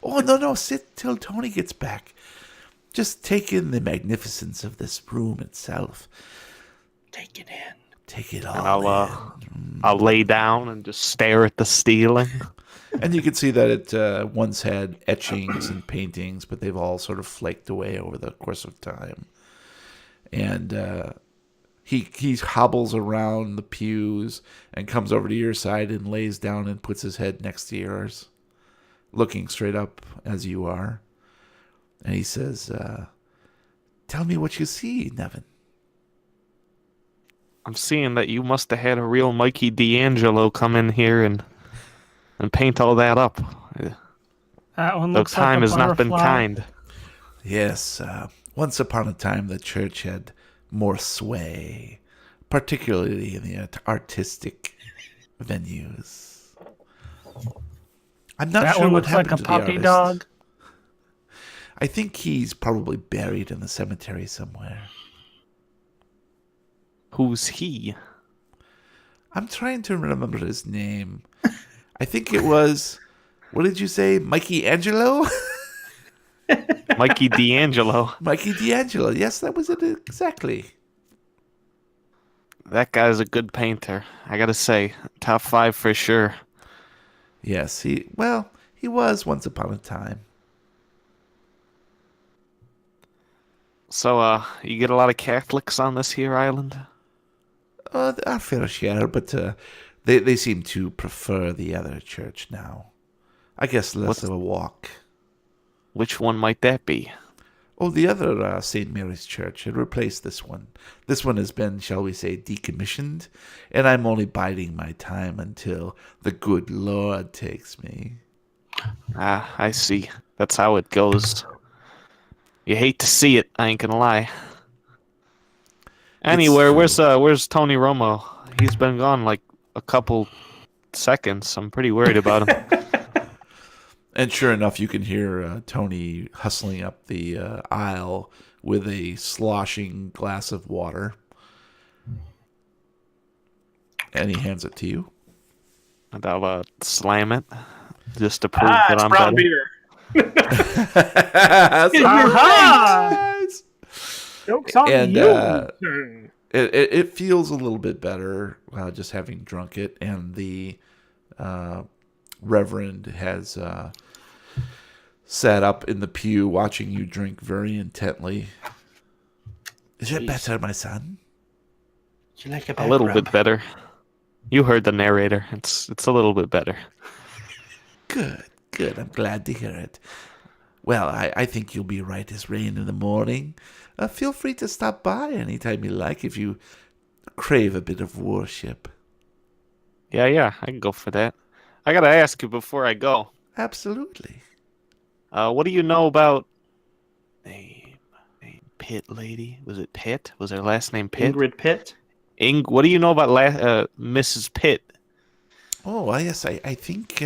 Oh, no, sit till Tony gets back. Just take in the magnificence of this room itself. Take it in. Take it And all I'll lay down and just stare at the ceiling. And you can see that it once had etchings and paintings, but they've all sort of flaked away over the course of time. And he hobbles around the pews and comes over to your side and lays down and puts his head next to yours, looking straight up as you are. And he says, tell me what you see, Nevin. I'm seeing that you must have had a real Mikey D'Angelo come in here and paint all that up. That one The looks time like a has not been butterfly. kind. Yes, once upon a time the church had more sway, particularly in the artistic venues. I'm not That sure one what looks like happened a to the puppy artist. dog. I think he's probably buried in the cemetery somewhere. Who's he? I'm trying to remember his name. I think it was, what did you say, Mikey Angelo? Mikey D'Angelo. Mikey D'Angelo. Yes, that was it exactly. That guy's a good painter. I gotta say, top 5 for sure. Yes, he was once upon a time. So, you get a lot of Catholics on this here island? Our fair share, but they seem to prefer the other church now. I guess less of a walk. Which one might that be? Oh, the other St. Mary's Church had replaced this one. This one has been, shall we say, decommissioned, and I'm only biding my time until the good Lord takes me. Ah, I see. That's how it goes. You hate to see it, I ain't gonna lie. Anyway, where's Tony Romo? He's been gone like a couple seconds. I'm pretty worried about him. And sure enough, you can hear Tony hustling up the aisle with a sloshing glass of water. And he hands it to you. And I'll slam it just to prove that It's I'm brown better. beer. Surprise! Joke's on And, you. Sir. it feels a little bit better just having drunk it, and the Reverend has sat up in the pew watching you drink very intently. Is it better, my son? You like A little bit better. You heard the narrator. It's a little bit better. Good, good. I'm glad to hear it. Well, I think you'll be right as rain in the morning. Feel free to stop by anytime you like if you crave a bit of worship. Yeah, I can go for that. I gotta ask you before I go. Absolutely. What do you know about name Pitt lady? Was it Pitt? Was her last name Pitt? Ingrid Pitt. What do you know about Mrs. Pitt? Oh, yes, I think,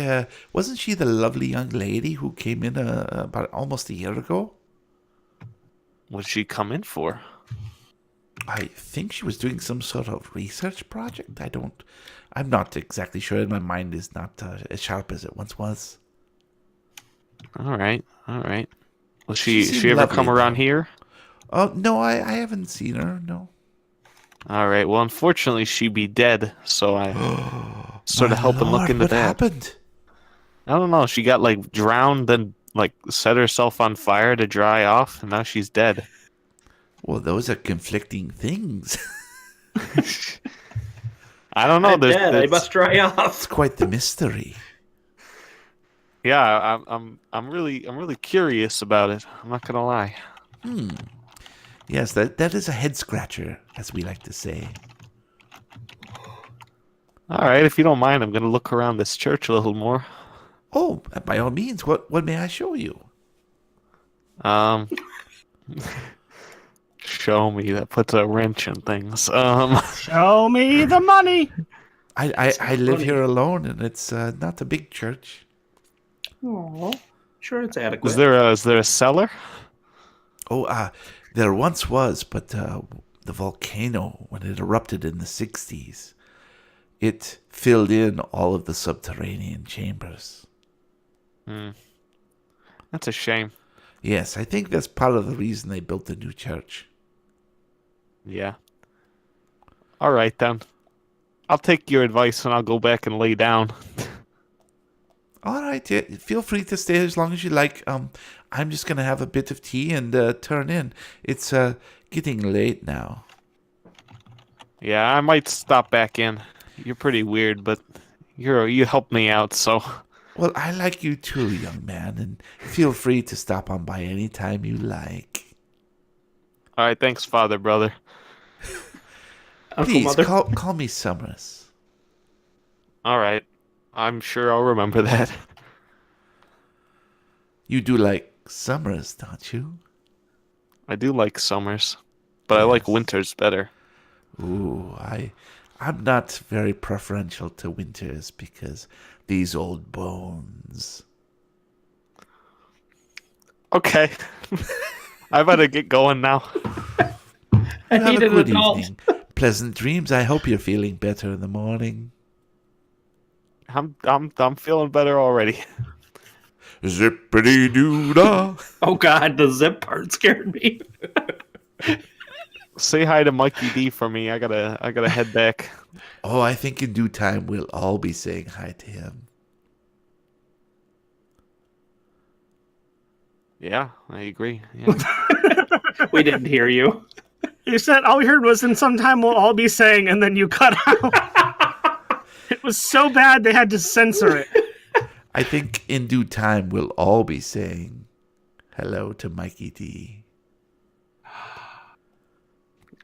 wasn't she the lovely young lady who came in about almost a year ago? What'd she come in for? I think she was doing some sort of research project. I'm not exactly sure. My mind is not as sharp as it once was. All right. Will She she seemed ever lovely, come around though. here? Oh, no, I haven't seen her, no. All right. Well, unfortunately, she'd be dead, so I sort of My help and look Lord, into what that. happened? I don't know. She got like drowned, then like set herself on fire to dry off, and now she's dead. Well, those are conflicting things. I don't know. I'm dead. I must dry It's off. quite the mystery. Yeah, I'm really curious about it. I'm not gonna lie. Yes, that is a head scratcher, as we like to say. All right, if you don't mind, I'm gonna look around this church a little more. Oh, by all means, what may I show you? Um, show me. That puts a wrench in things. Show me the money. I live funny. here alone, and it's not a big church. Oh, sure, it's adequate. is there a cellar? Oh, there once was, but the volcano, when it erupted in the 60s, it filled in all of the subterranean chambers. That's a shame. Yes, I think that's part of the reason they built the new church. Yeah. All right then. I'll take your advice and I'll go back and lay down. All right, yeah, feel free to stay as long as you like. I'm just gonna have a bit of tea and turn in. It's getting late now. Yeah, I might stop back in. You're pretty weird, but you helped me out, so Well, I like you too, young man, and feel free to stop on by any time you like. all right. Thanks, Father, brother. Uncle Please Mother. call me Summers. All right. I'm sure I'll remember that. You do like summers, don't you? I do like summers, but I like Yes. winters better. Ooh, I'm not very preferential to winters because these old bones. Okay. I better get going now. I Have need a an good adult. evening. Pleasant dreams. I hope you're feeling better in the morning. I'm feeling better already. Zippity doo dah. Oh God, the zip part scared me. Say hi to Mikey D for me. I gotta head back. Oh, I think in due time we'll all be saying hi to him. Yeah, I agree. Yeah. We didn't hear you. You said all we heard was in some time we'll all be saying, and then you cut out. It was so bad they had to censor it. I think in due time we'll all be saying hello to Mikey D.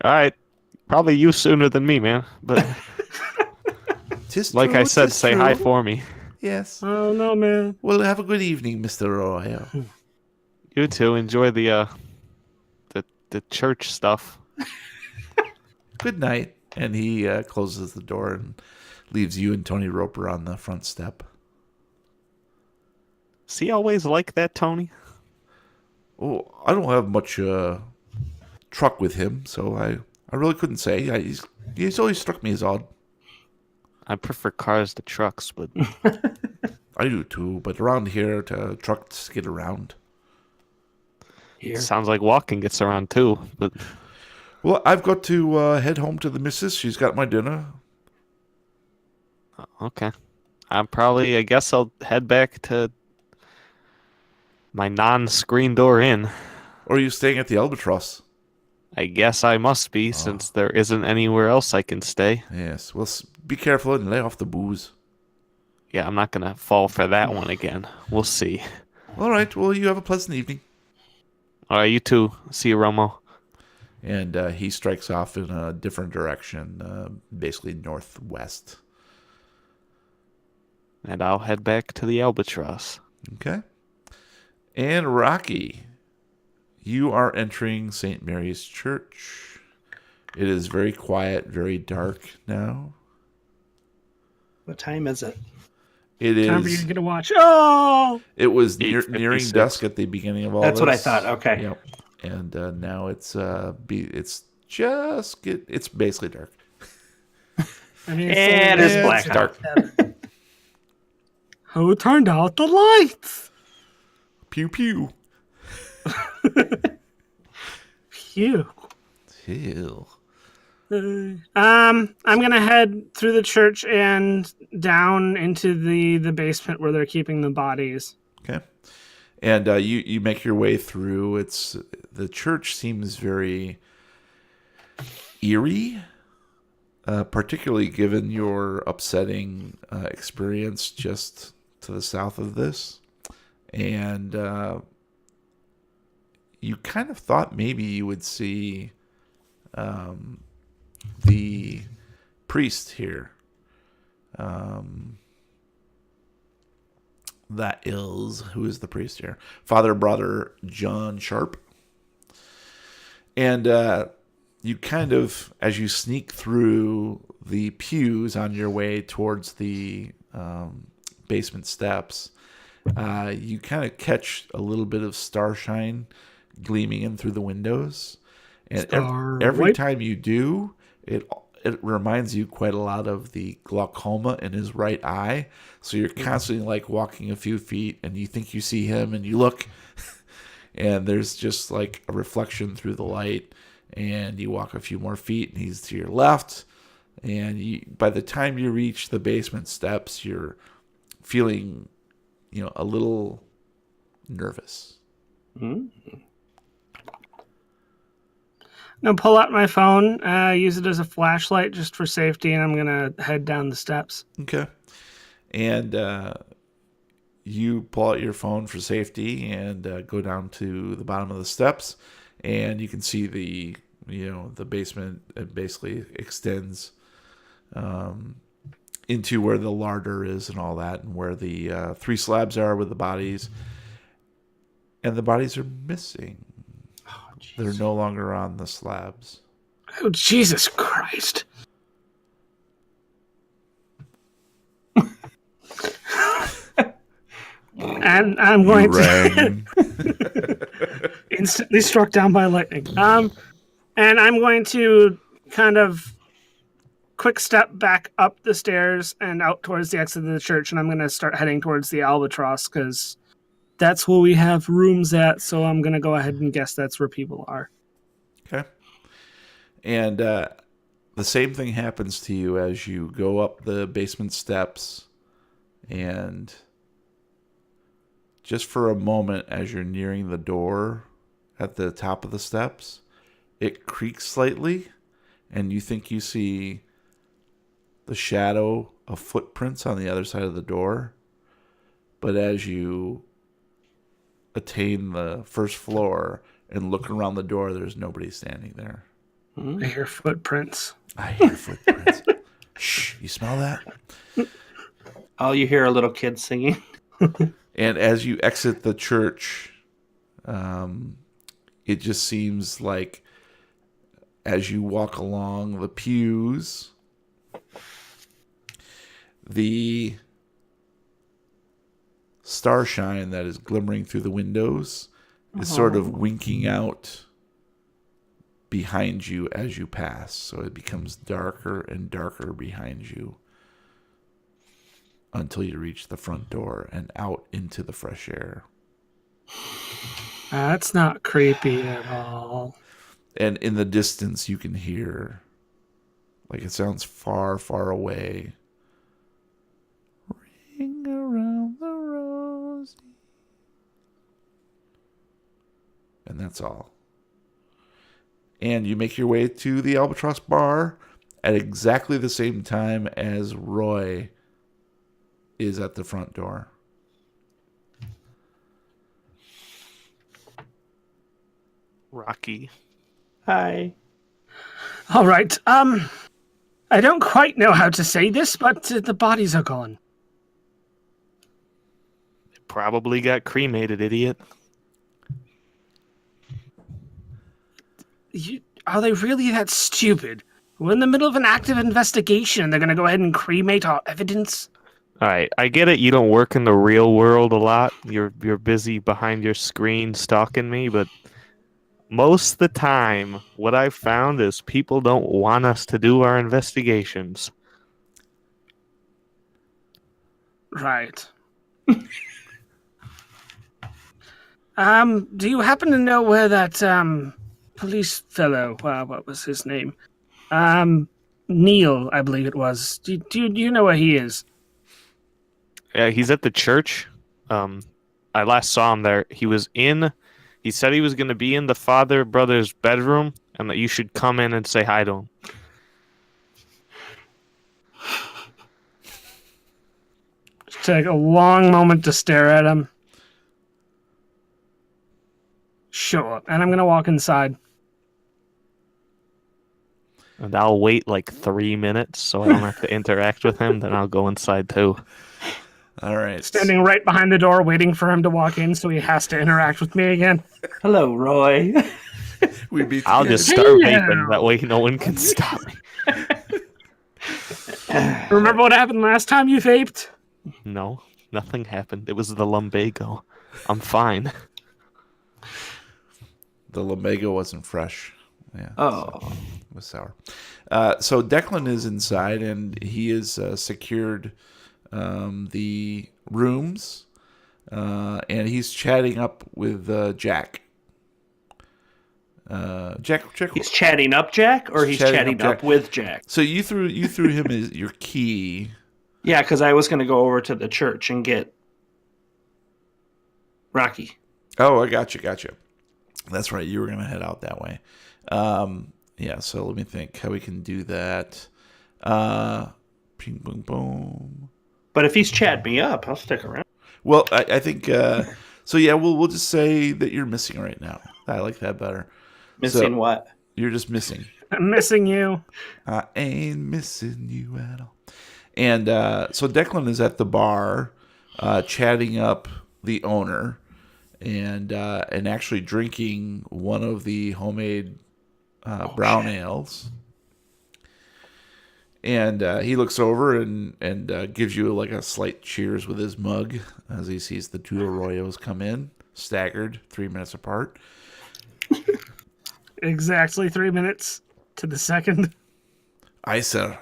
All right. Probably you sooner than me, man. But Tis like true, I said, tis say hi true. for me. Yes. Oh no, man. Well, have a good evening, Mr. Royal. You too. Enjoy the church stuff. Good night. And he closes the door and leaves you and Tony Roper on the front step. Is he always like that, Tony? Oh, I don't have much truck with him, so I really couldn't say. He's always struck me as odd. I prefer cars to trucks, but I do too, but around here, trucks get around. Here. sounds like walking gets around too. But Well, I've got to head home to the missus. She's got my dinner. Okay. I guess I'll head back to my non-screen door inn. Or are you staying at the Albatross? I guess I must be, since there isn't anywhere else I can stay. Yes. Well, be careful and lay off the booze. Yeah, I'm not gonna fall for that one again. We'll see. All right. Well, you have a pleasant evening. All right, you too. See you, Romo. And he strikes off in a different direction, basically northwest. And I'll head back to the Albatross. Okay. And Rocky, you are entering St. Mary's Church. It is very quiet, very dark now. What time is it? It Time for you to is. get a watch. Oh! It was nearing 8:56. dusk at the beginning of all That's this. what I thought. Okay. Yep. And now it's it's basically dark. I mean, And it's black. dark. Who turned out the lights? Pew pew. Phew. Ew. I'm gonna head through the church and down into the basement where they're keeping the bodies. Okay. And you make your way through. The church seems very eerie, particularly given your upsetting experience just to the south of this. And you kind of thought maybe you would see the priest here. Who is the priest here? Father Brother John Sharp. And you kind of, as you sneak through the pews on your way towards the basement steps, you kind of catch a little bit of starshine gleaming in through the windows. And every time you do, it reminds you quite a lot of the glaucoma in his right eye. So you're constantly like walking a few feet and you think you see him and you look and there's just like a reflection through the light, and you walk a few more feet and he's to your left. And by the time you reach the basement steps, you're feeling, a little nervous. Mm-hmm. I'm gonna pull out my phone, use it as a flashlight just for safety, and I'm gonna head down the steps. Okay. And you pull out your phone for safety and go down to the bottom of the steps, and you can see the basement. It basically extends into where the larder is and all that, and where the 3 slabs are with the bodies. And the bodies are missing. Oh, They're no longer on the slabs. Oh, Jesus Christ. And I'm going to instantly struck down by lightning. And I'm going to kind of quick step back up the stairs and out towards the exit of the church, and I'm going to start heading towards the Albatross because that's where we have rooms at, so I'm going to go ahead and guess that's where people are. Okay. And the same thing happens to you as you go up the basement steps, and just for a moment as you're nearing the door at the top of the steps, it creaks slightly, and you think you see the shadow of footprints on the other side of the door. But as you attain the first floor and look around the door, there's nobody standing there. I hear footprints. I hear footprints. Shh, you smell that? All you hear are little kids singing. And as you exit the church, it just seems like as you walk along the pews, the starshine that is glimmering through the windows is sort of winking out behind you as you pass. So it becomes darker and darker behind you until you reach the front door and out into the fresh air. That's not creepy at all. And in the distance, you can hear, like it sounds far, far away. Ring around the rosy. And that's all. And you make your way to the Albatross Bar at exactly the same time as Roy is at the front door. Rocky. Hi. All right. I don't quite know how to say this, but the bodies are gone. Probably got cremated, idiot. Are they really that stupid? We're in the middle of an active investigation, and they're going to go ahead and cremate our evidence? All right, I get it. You don't work in the real world a lot. You're busy behind your screen stalking me, but most of the time, what I've found is people don't want us to do our investigations. Right. Do you happen to know where that, police fellow, what was his name? Neil, I believe it was. Do you know where he is? Yeah, he's at the church. I last saw him there. He said he was going to be in the father brother's bedroom and that you should come in and say hi to him. Just take a long moment to stare at him. Sure, and I'm going to walk inside. And I'll wait like 3 minutes so I don't have to interact with him. Then I'll go inside too. All right. Standing right behind the door, waiting for him to walk in so he has to interact with me again. Hello, Roy. We beat I'll together. just start vaping. That way no one can stop me. Remember what happened last time you vaped? No, nothing happened. It was the lumbago. I'm fine. The lumbago wasn't fresh. Yeah. Oh. It was sour. So Declan is inside, and he is secured the rooms, and he's chatting up with Jack. Jack. He's chatting up Jack, or he's chatting up Jack. with Jack? So you threw him your key. Yeah, because I was going to go over to the church and get Rocky. Oh, I got you. That's right. You were going to head out that way. Yeah, so let me think how we can do that. Ping, boom, boom. But if he's chatting me up, I'll stick around. Well, I think so. Yeah, we'll just say that you're missing right now. I like that better. Missing So, what? You're just missing. I'm missing you. I ain't missing you at all. And so Declan is at the bar, chatting up the owner, and actually drinking one of the homemade brown ales. And he looks over and gives you like a slight cheers with his mug as he sees the two Arroyos come in, staggered 3 minutes apart. Exactly 3 minutes to the second. Aye, sir.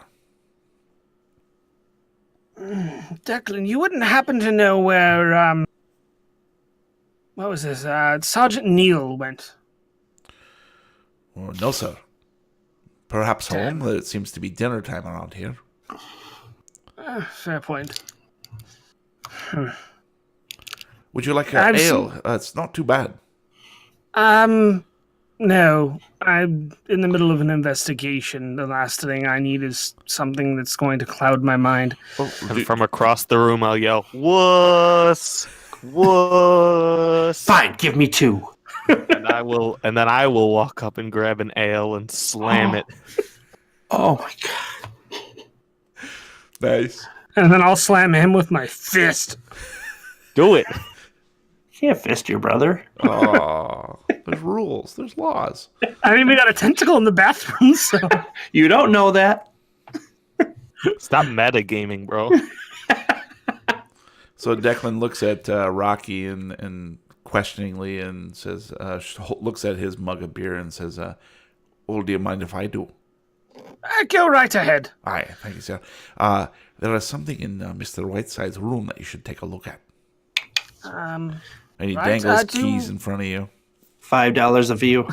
Declan, you wouldn't happen to know where, what was this? Sergeant Neil went. Oh, no, sir. Perhaps home. It seems to be dinner time around here. Fair point. Would you like an ale? It's not too bad. No. I'm in the middle of an investigation. The last thing I need is something that's going to cloud my mind. And from across the room, I'll yell, "Wuss! Wuss!" Fine, give me two. and then I will walk up and grab an ale and slam it. Oh my god. Nice. And then I'll slam him with my fist. Do it. You can't fist your brother. Oh, there's rules. There's laws. I mean, we got a tentacle in the bathroom, so... You don't know that. Stop metagaming, bro. So Declan looks at Rocky and questioningly and says, looks at his mug of beer and says, "Oh, do you mind if I do?" Go right ahead. Aye, thank you, sir. There is something in Mr. Whiteside's room that you should take a look at. Um, And he Right, dangles do- keys in front of you. $5 a view.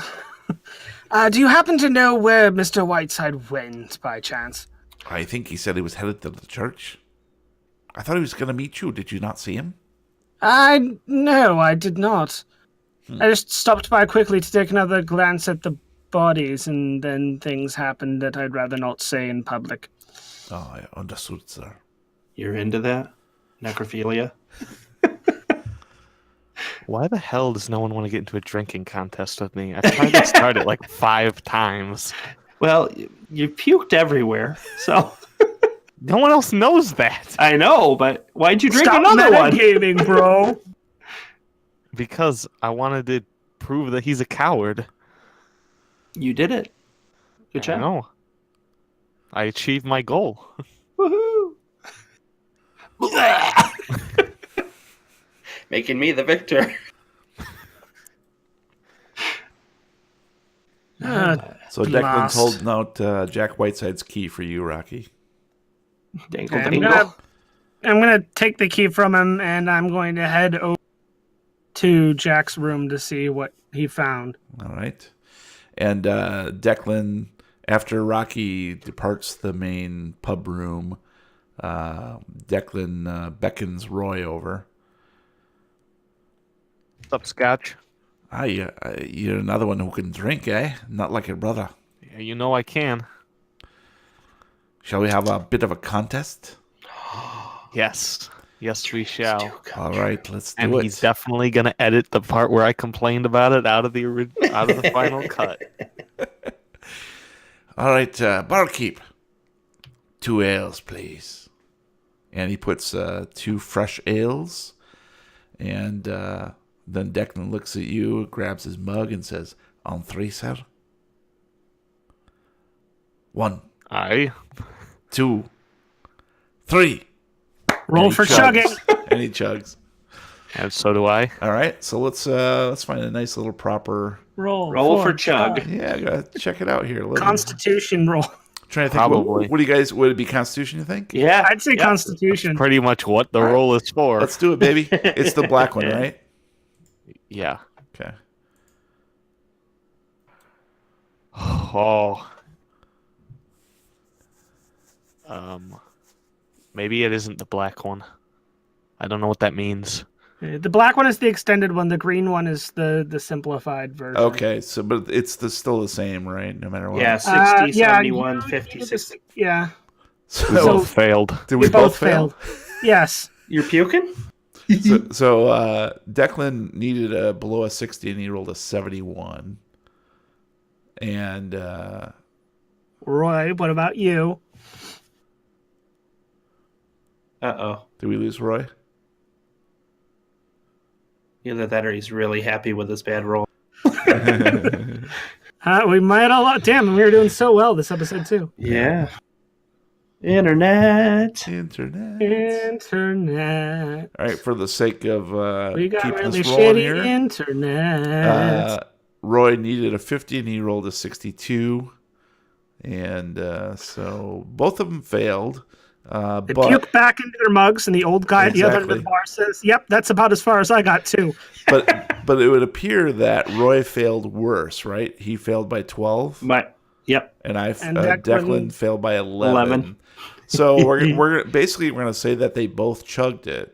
Do you happen to know where Mr. Whiteside went, by chance? I think he said he was headed to the church. I thought he was going to meet you. Did you not see him? No, I did not. I just stopped by quickly to take another glance at the bodies, and then things happened that I'd rather not say in public. Oh, I understood, sir. You're into that? Necrophilia? Why the hell does no one want to get into a drinking contest with me? I've tried to start it like 5 times. Well, you puked everywhere, so... No one else knows that. I know, but why'd you drink Stop another one? metagaming, bro. Because I wanted to prove that he's a coward. You did it. Good I job. know. I achieved my goal. Woohoo! Making me the victor. So Declan's holding out Jack Whiteside's key for you, Rocky. Dinkle I'm dingle. gonna take the key from him, and I'm going to head over to Jack's room to see what he found. All right. And Declan, after Rocky departs the main pub room, Declan beckons Roy over. What's up, Scotch? You're another one who can drink, eh? Not like your brother. Yeah, you know I can. Shall we have a bit of a contest? Yes. Yes, we shall. All right, let's do And it. he's definitely going to edit the part where I complained about it out of the final cut. All right, barkeep. 2 ales, please. And he puts 2 fresh ales. And then Declan looks at you, grabs his mug, and says, "On 3, sir." 1, Aye. 2, 3. Roll And he for chugs. chugging. And he chugs. And so do I. All right, so let's find a nice little proper. Roll for chug. Yeah, gotta check it out here. Constitution roll. Trying to think. Probably. What do you guys? Would it be Constitution? You think? Yeah. I'd say Constitution. Pretty much what the roll is for. Let's do it, baby. It's the black one, right? Yeah. Okay. Oh. Maybe it isn't the black one. I don't know what that means. The black one is the extended one. The green one is the simplified version. Okay, so but it's still the same, right? No matter what. Yeah, 60, yeah, 71, you- 50, 60. Yeah. We So, both failed. did we both fail? failed. Yes. You're puking? So Declan needed below a 60 and he rolled a 71. And Roy, what about you? Uh-oh. did we lose Roy? Either that or he's really happy with his bad roll. We might all. Damn, we were doing so well this episode too. Yeah. Internet. Internet. Internet. All right, for the sake of We got keeping really this rolling shitty here, internet. Roy needed a 50 and he rolled a 62. And so both of them failed. They But puke back into their mugs, and the old guy at the other end of the Exactly. bar says, "Yep, that's about as far as I got too." but it would appear that Roy failed worse, right? He failed by 12, Yep. and Declan- Declan failed by 11. So we're going to say that they both chugged it,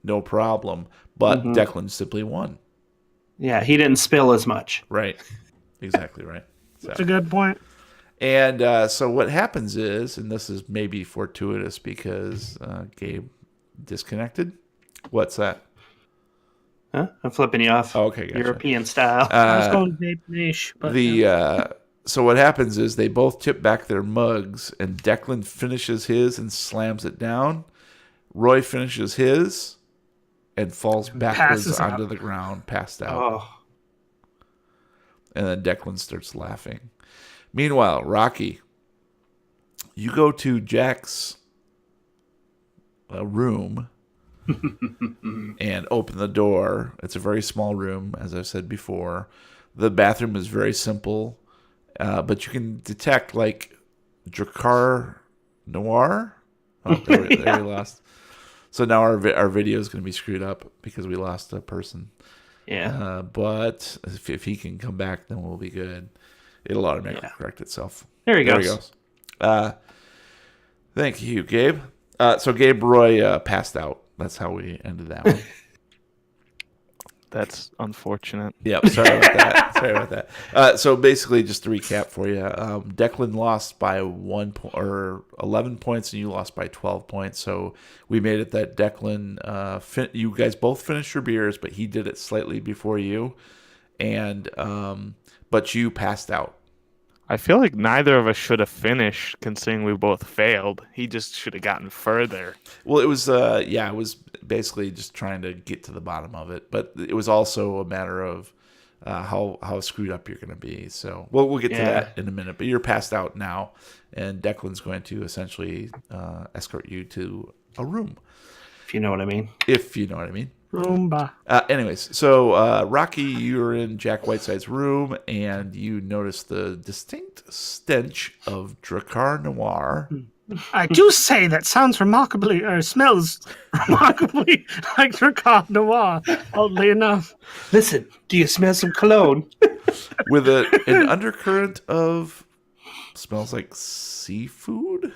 no problem. But Declan simply won. Yeah, he didn't spill as much. Right. Exactly right. That's a good point. And so what happens is, and this is maybe fortuitous because Gabe disconnected. What's that? Huh? I'm flipping you off. Oh, okay, gotcha. European style. I was going vape niche, but So what happens is they both tip back their mugs, and Declan finishes his and slams it down. Roy finishes his and falls backwards Passes out. onto the ground, passed out. Oh. And then Declan starts laughing. Meanwhile, Rocky, you go to Jack's room and open the door. It's a very small room, as I've said before. The bathroom is very simple, but you can detect like Drakkar Noir. Oh, there we lost. So now our video is going to be screwed up because we lost a person. Yeah. But if he can come back, then we'll be good. It'll automatically correct itself. There he There he goes. goes. Thank you, Gabe. So Gabe Roy passed out. That's how we ended that one. That's unfortunate. Yep, sorry about that. So basically, just to recap for you, Declan lost by 1 point or 11 points, and you lost by 12 points. So we made it that Declan, you guys both finished your beers, but he did it slightly before you, and but you passed out. I feel like neither of us should have finished, considering we both failed. He just should have gotten further. Well, it was basically just trying to get to the bottom of it, but it was also a matter of how screwed up you're going to be. So we'll get to that in a minute. But you're passed out now, and Declan's going to essentially escort you to a room, If you know what I mean. if you know what I mean. Roomba. Anyways, so Rocky, you're in Jack Whiteside's room, and you notice the distinct stench of Drakkar Noir. I do say that sounds remarkably, or smells remarkably like Drakkar Noir, oddly enough. Listen, do you smell some cologne? With an undercurrent of smells like seafood,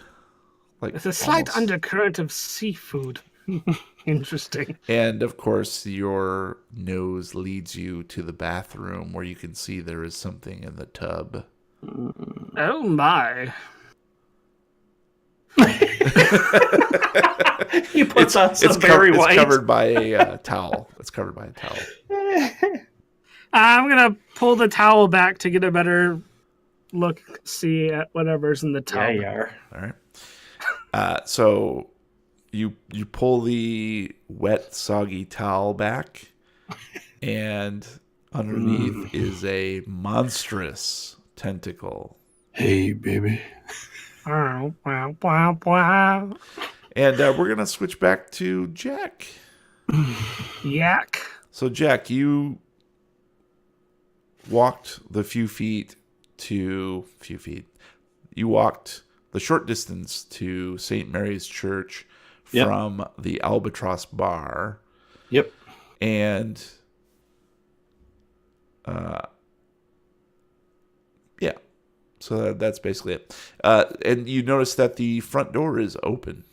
like There's a slight almost. undercurrent of seafood. Interesting. And of course, your nose leads you to the bathroom where you can see there is something in the tub. Oh my. He puts on some It's, very it's white. covered by a towel. It's covered by a towel. I'm gonna pull the towel back to get a better look, see at whatever's in the tub. Yeah, you are. All right. So you pull the wet, soggy towel back, and underneath is a monstrous tentacle. Hey, baby. Wow, wow, wow, wow. And we're gonna switch back to Jack. Yak. So Jack, you walked the You walked the short distance to St. Mary's Church from the Albatross Bar. Yep. And so that's basically it. And you notice that the front door is open.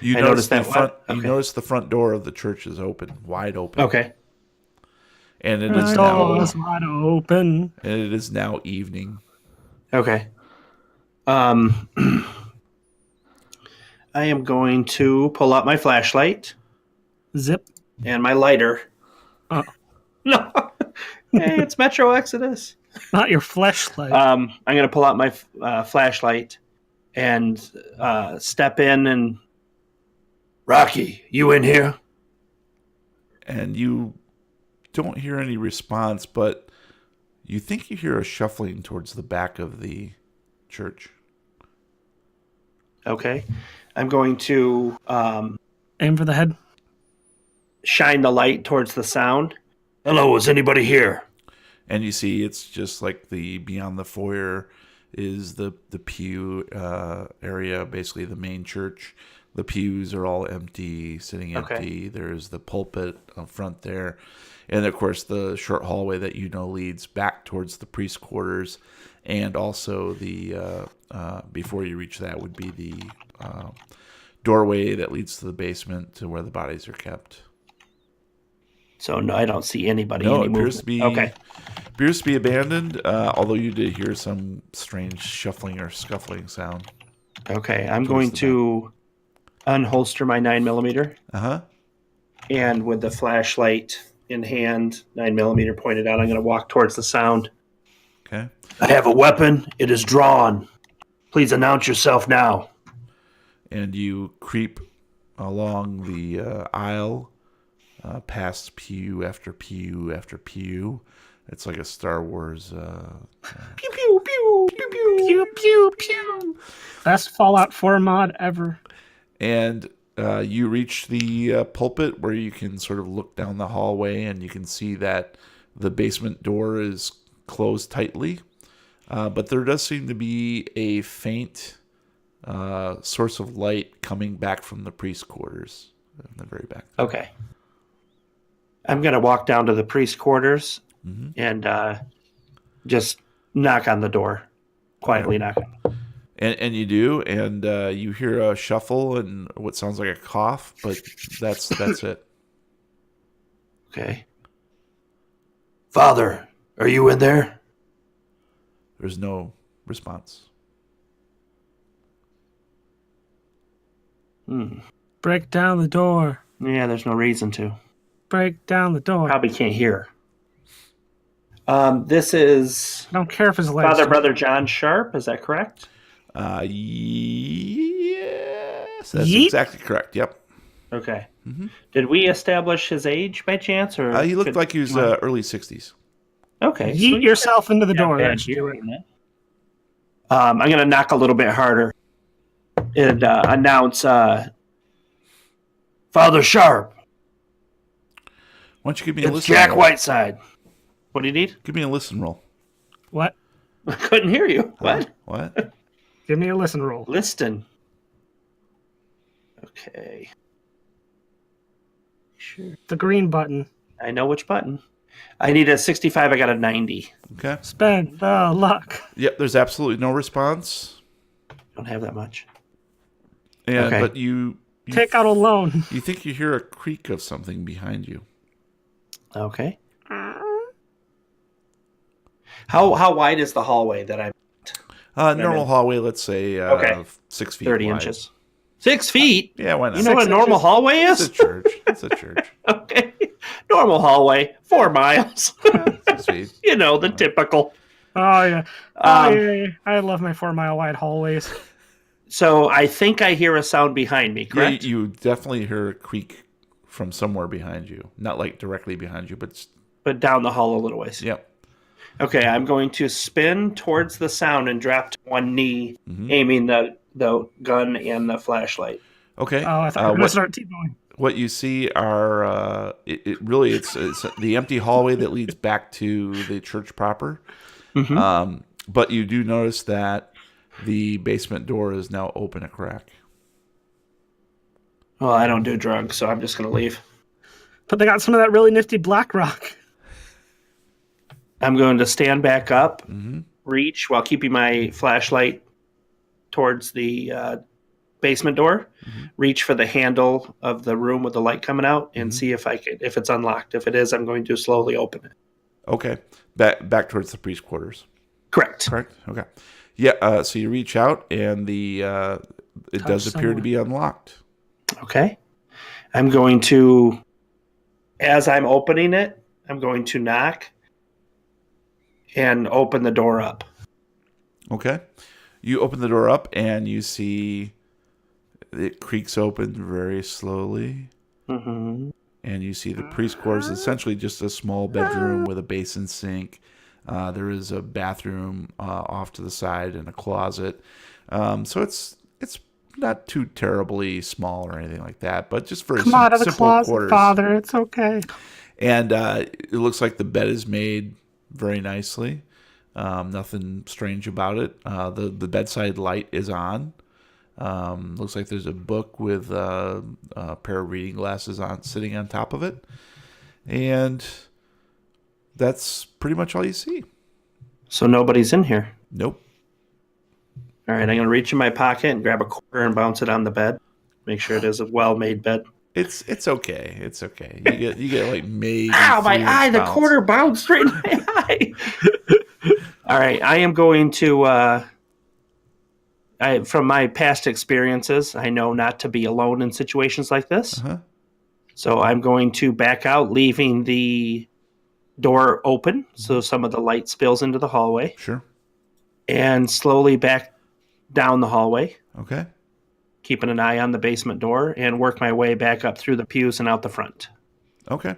You notice the front door of the church is open, wide open. Okay. And it The is door now is wide open. evening. Okay. I am going to pull out my flashlight Zip. and my lighter. Oh. No. Hey, it's Metro Exodus. Not your fleshlight. I'm going to pull out my flashlight and step in and... Rocky, you in here? And you don't hear any response, but you think you hear a shuffling towards the back of the church. Okay. I'm going to Aim for the head. shine the light towards the sound. Hello, is anybody here? And you see it's just like beyond the foyer is the pew area, basically the main church. The pews are all empty, sitting empty. Okay. There's the pulpit up front there. And, of course, the short hallway that leads back towards the priest quarters. And also before you reach that would be the doorway that leads to the basement to where the bodies are kept. So, no, I don't see anybody. No, any it appears movement. to be abandoned, although you did hear some strange shuffling or scuffling sound. Okay, I'm going to unholster my 9mm. Uh-huh. And with the flashlight in hand, 9mm pointed out, I'm going to walk towards the sound. Okay. I have a weapon. It is drawn. Please announce yourself now. And you creep along the aisle, past pew after pew after pew. It's like a Star Wars. Pew, pew, pew, pew, pew. Pew, pew, pew. Best Fallout 4 mod ever. And you reach the pulpit where you can sort of look down the hallway, and you can see that the basement door is closed tightly. But there does seem to be a faint source of light coming back from the priest quarters in the very back. Okay. I'm going to walk down to the priest quarters and just knock on the door. Quietly knock on it. And you do, and you hear a shuffle and what sounds like a cough, but that's it. Okay. Father, are you in there? There's no response. Break down the door. Yeah, there's no reason to. Break down the door. Probably can't hear. This is I don't care if his legs. Father Brother John Sharp. Is that correct? Yes, that's Yeet. exactly correct. Yep. Okay. Did we establish his age by chance, or He looked like he was early 60s. Okay. Yeet yourself into the door. Bad That should do it. hearing, I'm going to knock a little bit harder and announce Father Sharp. Why don't you give me a It's listen Jack roll? Whiteside. What do you need? Give me a listen roll. What? I couldn't hear you. What? What? Give me a listen roll. Liston. Okay. Sure. The green button. I know which button. I need a 65. I got a 90. Okay. Spend the luck. Yep, there's absolutely no response. Don't have that much. And Okay. But you Take out a loan. you think you hear a creak of something behind you. Okay. How wide is the hallway that I'm Normal hallway, let's say Okay. 6 feet 30 wide. inches? 6 feet? Yeah, why not? You know what a normal hallway It's is? a church. It's a church. Okay. Normal hallway, 4 miles. 6 feet. You know, the typical. Oh yeah. Um, yeah. I love my 4 mile wide hallways. So I think I hear a sound behind me, Yeah, correct? you definitely hear a creak from somewhere behind you. Not like directly behind you, but But down the hall a little ways. yep. Okay, I'm going to spin towards the sound and drop to one knee, aiming the gun and the flashlight. Okay. Oh, I thought we were gonna start T-bowing. What you see are it's the empty hallway that leads back to the church proper. But you do notice that the basement door is now open a crack. Well, I don't do drugs, so I'm just going to leave. But they got some of that really nifty black rock. I'm going to stand back up, reach while keeping my flashlight towards the basement door, reach for the handle of the room with the light coming out, and see if if it's unlocked. If it is, I'm going to slowly open it. Okay. Back towards the priest quarters. Correct. Correct? Okay. Yeah, so you reach out and the it does appear to be unlocked. Okay. I'm going to, as I'm opening it, I'm going to knock and open the door up. Okay. You open the door up and you see it creaks open very slowly. Mm-hmm. And you see the priest quarters, essentially just a small bedroom with a basin sink. There is a bathroom off to the side and a closet. So it's not too terribly small or anything like that, but just very Come out of the simple closet, quarters. Father. It's okay. And it looks like the bed is made very nicely. Nothing strange about it. The bedside light is on. Looks like there's a book with a pair of reading glasses sitting on top of it. And that's pretty much all you see. So nobody's in here. Nope. All right, I'm going to reach in my pocket and grab a quarter and bounce it on the bed. Make sure it is a well-made bed. It's okay. It's okay. You get like maybe. Ow, my 3 inch eye! The bounce. quarter bounced straight in my eye. All right, I am going to. From my past experiences, I know not to be alone in situations like this. Uh-huh. So I'm going to back out, leaving the door open so some of the light spills into the hallway, Sure. and slowly back down the hallway, Okay. keeping an eye on the basement door, and work my way back up through the pews and out the front. Okay.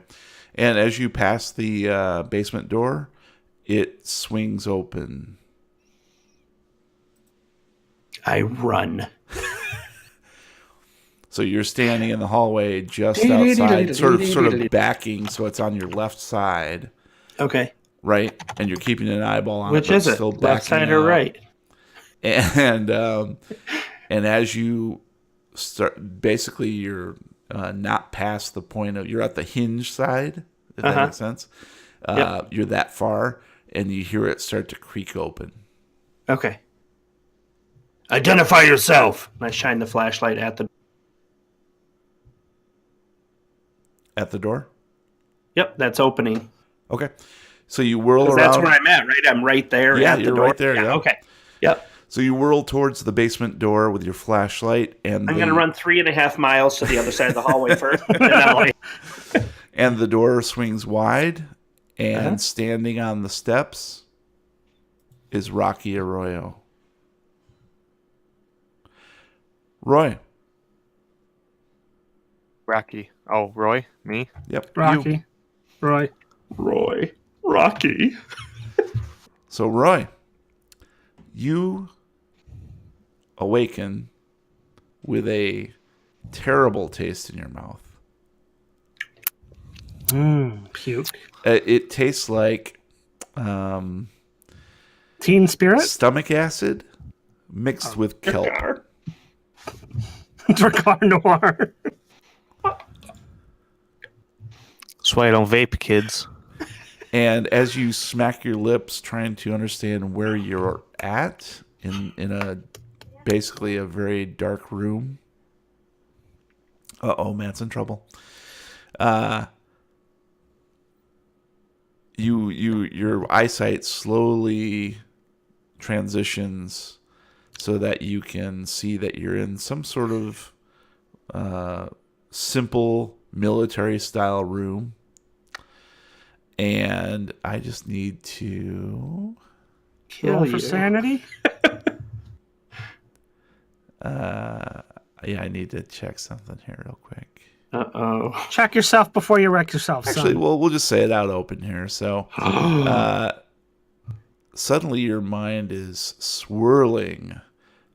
And as you pass the basement door, it swings open. I run. So you're standing in the hallway just outside, sort of backing, so it's on your left side, Okay. right? And you're keeping an eyeball on Which it, but is it? still Left backing side or out. right? And as you start, basically you're not past the point of, you're at the hinge side if that makes sense. You're that far, and you hear it start to creak open. Okay. Identify yourself. And I shine the flashlight at the. At the door? Yep, that's opening. Okay. So you whirl around. That's where I'm at, right? I'm right there. Yeah, at the you're door. right there. Yeah. Okay. Yep. So you whirl towards the basement door with your flashlight, and I'm going to run 3.5 miles to the other side of the hallway first. And the door swings wide, and standing on the steps is Rocky Arroyo. Roy. Rocky. Oh, Roy? Me? Yep. Rocky. You. Roy. Rocky. So, Roy, you awaken with a terrible taste in your mouth. Puke. It tastes like Teen Spirit? stomach acid mixed with kelp. Dracar Noir. That's why I don't vape, kids. And as you smack your lips trying to understand where you're at in a basically a very dark room. Matt's in trouble. Your eyesight slowly transitions so that you can see that you're in some sort of simple military style room. And I just need to Roll for sanity. I need to check something here real quick. Uh-oh. Check yourself before you wreck yourself, Actually, son. we'll just say it out open here. So suddenly your mind is swirling.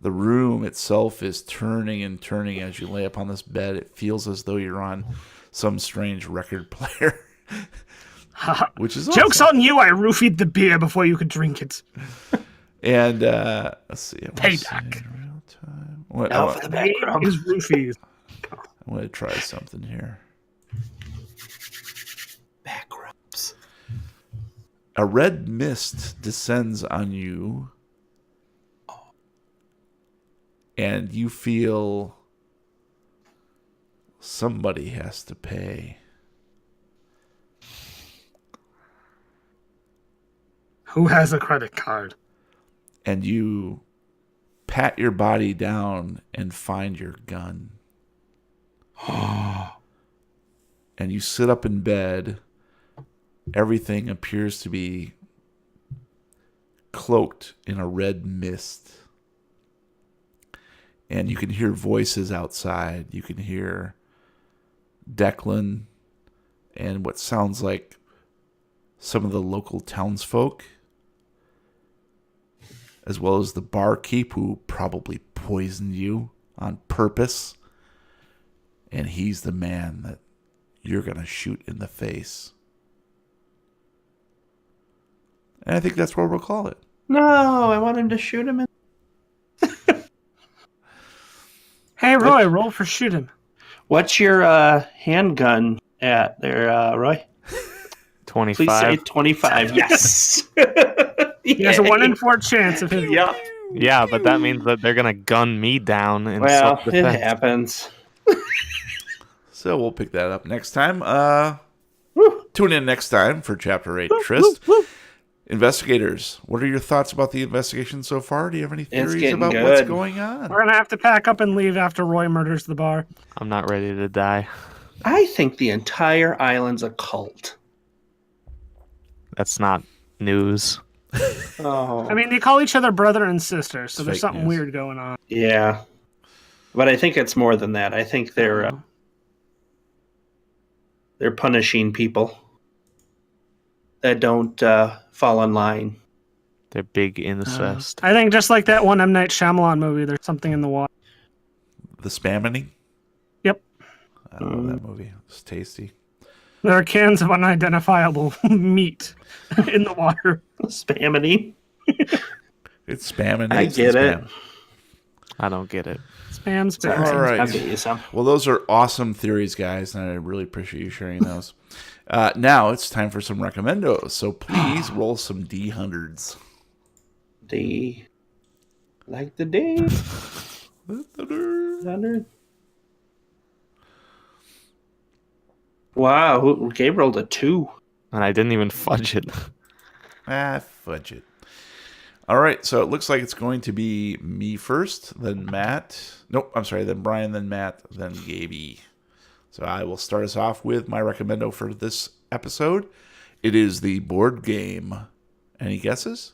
The room itself is turning and turning as you lay upon this bed. It feels as though you're on some strange record player. Which is Joke's awesome. on you, I roofied the beer before you could drink it. And let's see. Payback. Real time. Now for the back rub. Is roofies. I'm going to try something here. Back rubs. A red mist descends on you, and you feel somebody has to pay. Who has a credit card? And you pat your body down and find your gun. And you sit up in bed. Everything appears to be cloaked in a red mist. And you can hear voices outside. You can hear Declan and what sounds like some of the local townsfolk, as well as the barkeep who probably poisoned you on purpose. And he's the man that you're going to shoot in the face. And I think that's what we'll call it. No, I want him to shoot him. Hey, Roy, roll for shoot him. What's your handgun at there, Roy? 25. Please say 25. Yes. He has a 1 in 4 chance of hitting. Yeah. Yeah, but that means that they're gonna gun me down in Well, it self-defense. happens. So we'll pick that up next time. Tune in next time for Chapter 8, TRYST. Investigators, what are your thoughts about the investigation so far? Do you have any theories getting about what's good. going on? We're going to have to pack up and leave after Roy murders the bar. I'm not ready to die. I think the entire island's a cult. That's not news. Oh. I mean, they call each other brother and sister, so It's there's fake something news. weird going on. Yeah. But I think it's more than that. I think they're punishing people that don't fall in line. They're big incest. I think just like that one M. Night Shyamalan movie, there's something in the water. The Spamming? Yep. I love that movie. It's tasty. There are cans of unidentifiable meat in the water. Spamity. It's spamming. I It's get it. spam. I don't get it. Spam, spam. All right. I'll get you some. Well, those are awesome theories, guys, and I really appreciate you sharing those. Now it's time for some recommendos. So please roll some D100s. D. Like the day. 100. Wow, Gabe rolled a 2. And I didn't even fudge it. Fudge it. All right, so it looks like it's going to be me first, then Matt. Nope, I'm sorry, then Brian, then Matt, then Gaby. So I will start us off with my recommendo for this episode. It is the board game. Any guesses?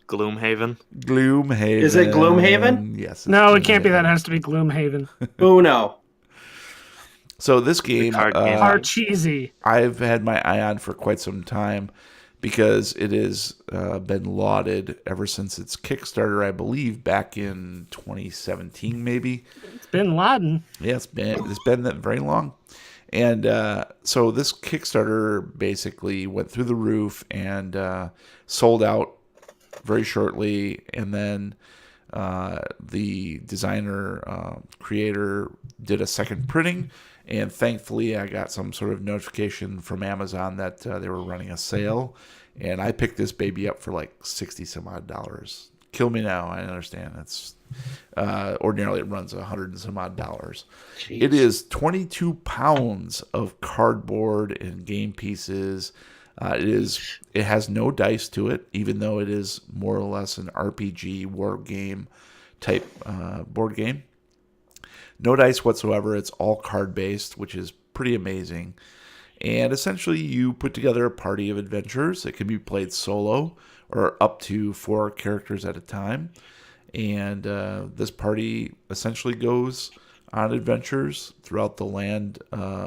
Gloomhaven. Gloomhaven. Is it Gloomhaven? Yes. No, it can't be that. It has to be Gloomhaven. Uno. So this game, card game. Parcheesi. I've had my eye on for quite some time because it has been lauded ever since its Kickstarter, I believe, back in 2017, maybe. It's Bin Laden. Yeah, it's been that very long. And so this Kickstarter basically went through the roof and sold out very shortly. And then the designer, creator did a second printing. And thankfully, I got some sort of notification from Amazon that they were running a sale. And I picked this baby up for like $60 some odd. Kill me now, I understand. It's ordinarily it runs $100 and some odd. Jeez. It is 22 pounds of cardboard and game pieces. It has no dice to it, even though it is more or less an RPG war game type board game. No dice whatsoever. It's all card based, which is pretty amazing. And essentially, you put together a party of adventurers. It can be played solo or up to 4 characters at a time. And this party essentially goes on adventures throughout the land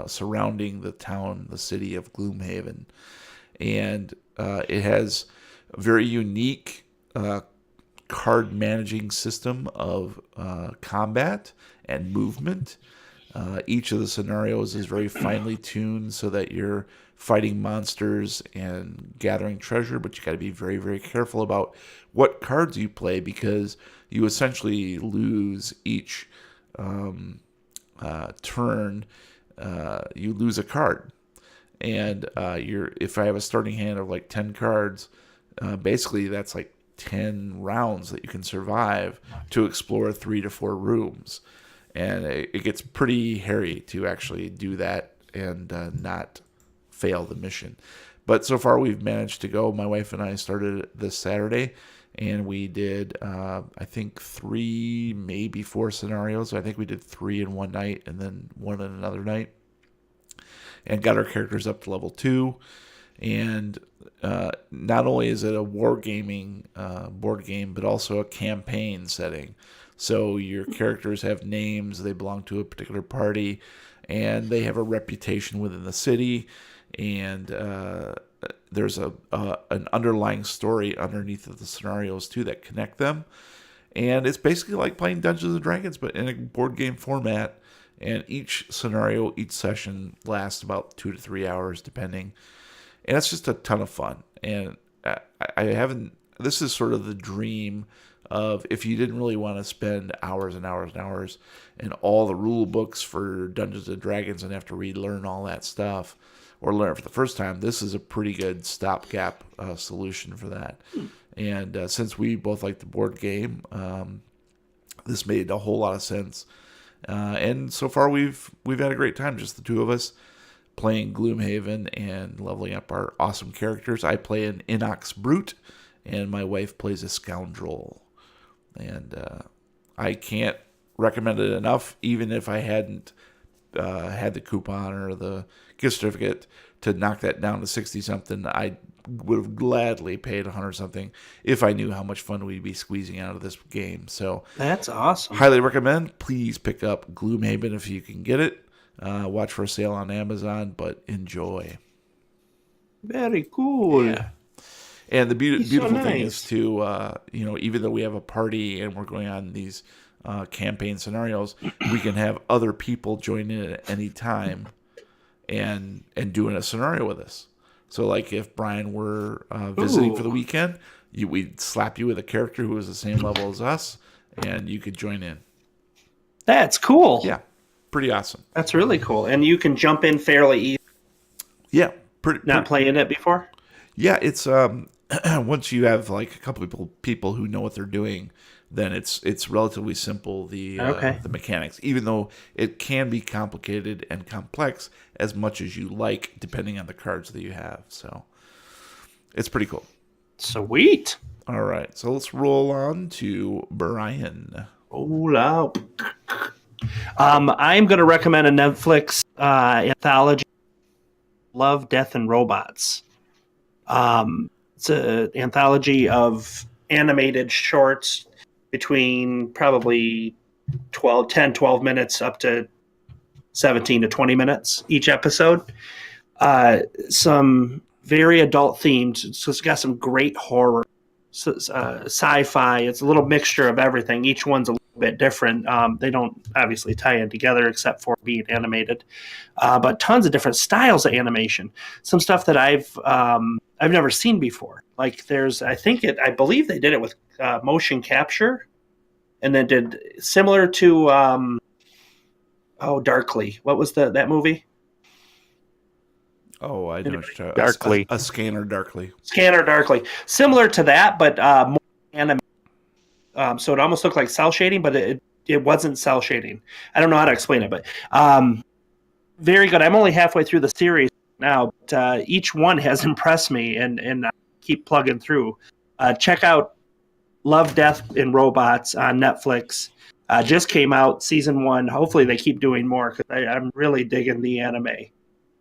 surrounding the town, the city of Gloomhaven. And it has a very unique card managing system of combat and movement. Each of the scenarios is very finely tuned so that you're fighting monsters and gathering treasure, but you got to be very, very careful about what cards you play because you essentially lose each turn. You lose a card. And if I have a starting hand of like 10 cards, basically that's like 10 rounds that you can survive to explore 3 to 4 rooms. And it gets pretty hairy to actually do that and not fail the mission. But so far we've managed to go. My wife and I started this Saturday, and we did, I think, 3, maybe 4 scenarios. I think we did 3 in one night and then 1 in another night. And got our characters up to level 2. And not only is it a wargaming board game, but also a campaign setting. So your characters have names, they belong to a particular party, and they have a reputation within the city. And there's an underlying story underneath of the scenarios, too, that connect them. And it's basically like playing Dungeons & Dragons, but in a board game format. And each scenario, each session lasts about 2 to 3 hours, depending. And it's just a ton of fun. And this is sort of the dream of if you didn't really want to spend hours and hours and hours in all the rule books for Dungeons & Dragons and have to relearn all that stuff or learn it for the first time, this is a pretty good stopgap solution for that. And since we both like the board game, this made a whole lot of sense. And so far we've had a great time, just the two of us playing Gloomhaven and leveling up our awesome characters. I play an Inox Brute, and my wife plays a Scoundrel. And I can't recommend it enough, even if I hadn't had the coupon or the gift certificate to knock that down to 60-something. I would have gladly paid 100-something if I knew how much fun we'd be squeezing out of this game. So that's awesome. Highly recommend. Please pick up Gloomhaven if you can get it. Watch for a sale on Amazon, but enjoy. Very cool. Yeah. And the beautiful so thing nice. is to, even though we have a party and we're going on these campaign scenarios, we can have other people join in at any time and doing a scenario with us. So, like if Brian were visiting for the weekend, we'd slap you with a character who was the same level as us, and you could join in. That's cool. Yeah, pretty awesome. That's really cool. And you can jump in fairly easy. Yeah, not playing it before? Yeah, it's once you have like a couple people who know what they're doing, then it's relatively simple, the mechanics, even though it can be complicated and complex as much as you like depending on the cards that you have. So it's pretty cool. Sweet. All right, so let's roll on to Brian. Roll out. I'm going to recommend a Netflix anthology, Love, Death, and Robots. It's an anthology of animated shorts between probably 12 minutes up to 17 to 20 minutes each episode. Some very adult themed. So it's got some great horror, sci-fi. It's a little mixture of everything. Each one's a little bit different. They don't obviously tie in together except for being animated, but tons of different styles of animation. Some stuff that I've never seen before. Like I believe they did it with motion capture, and then did similar to Darkly. What was that movie? Oh, I know. Darkly. A Scanner Darkly. Scanner Darkly. Similar to that, but more animated. So it almost looked like cell shading, but it wasn't cell shading. I don't know how to explain it, but very good. I'm only halfway through the series now, but each one has impressed me, and keep plugging through. Check out Love, Death, and Robots on Netflix. Just came out, season 1. Hopefully they keep doing more, because I'm really digging the anime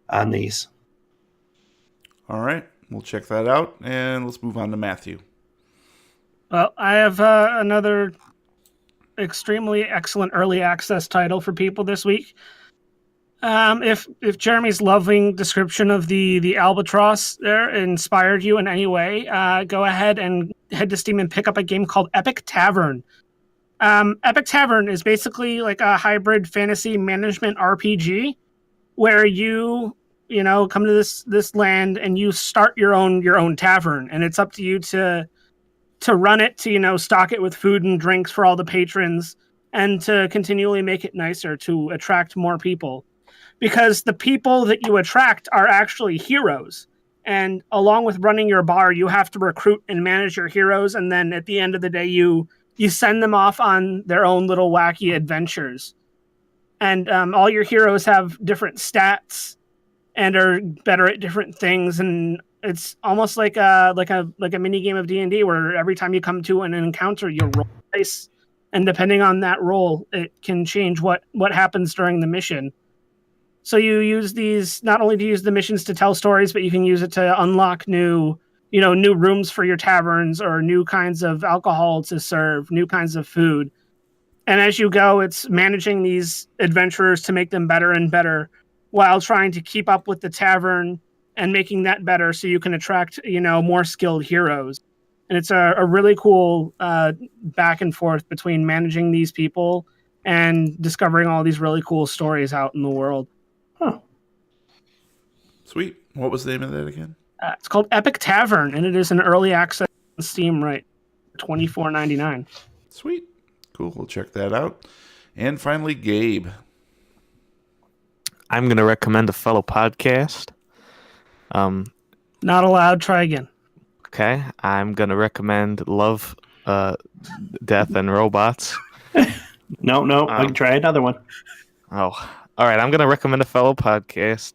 on these. All right, we'll check that out, and let's move on to Matthew. Well, I have another extremely excellent early access title for people this week. If Jeremy's loving description of the albatross there inspired you in any way, go ahead and head to Steam and pick up a game called Epic Tavern. Epic Tavern is basically like a hybrid fantasy management RPG where you come to this land and you start your own tavern, and it's up to you to run it, to stock it with food and drinks for all the patrons, and to continually make it nicer to attract more people, because the people that you attract are actually heroes. And along with running your bar, you have to recruit and manage your heroes, and then at the end of the day you send them off on their own little wacky adventures. And all your heroes have different stats and are better at different things, and it's almost like a mini game of D&D, where every time you come to an encounter, you roll dice, and depending on that roll, it can change what happens during the mission. So you use these not only to use the missions to tell stories, but you can use it to unlock new rooms for your taverns, or new kinds of alcohol to serve, new kinds of food. And as you go, it's managing these adventurers to make them better and better, while trying to keep up with the tavern and making that better so you can attract, more skilled heroes. And it's a really cool back and forth between managing these people and discovering all these really cool stories out in the world. Huh. Sweet. What was the name of that again? It's called Epic Tavern, and it is an early access on Steam, right? $24.99. Sweet. Cool. We'll check that out. And finally, Gabe. I'm going to recommend a fellow podcast. Not allowed. Try again. Okay. I'm going to recommend Love, Death, and Robots. No. I can try another one. Oh, all right. I'm going to recommend a fellow podcast.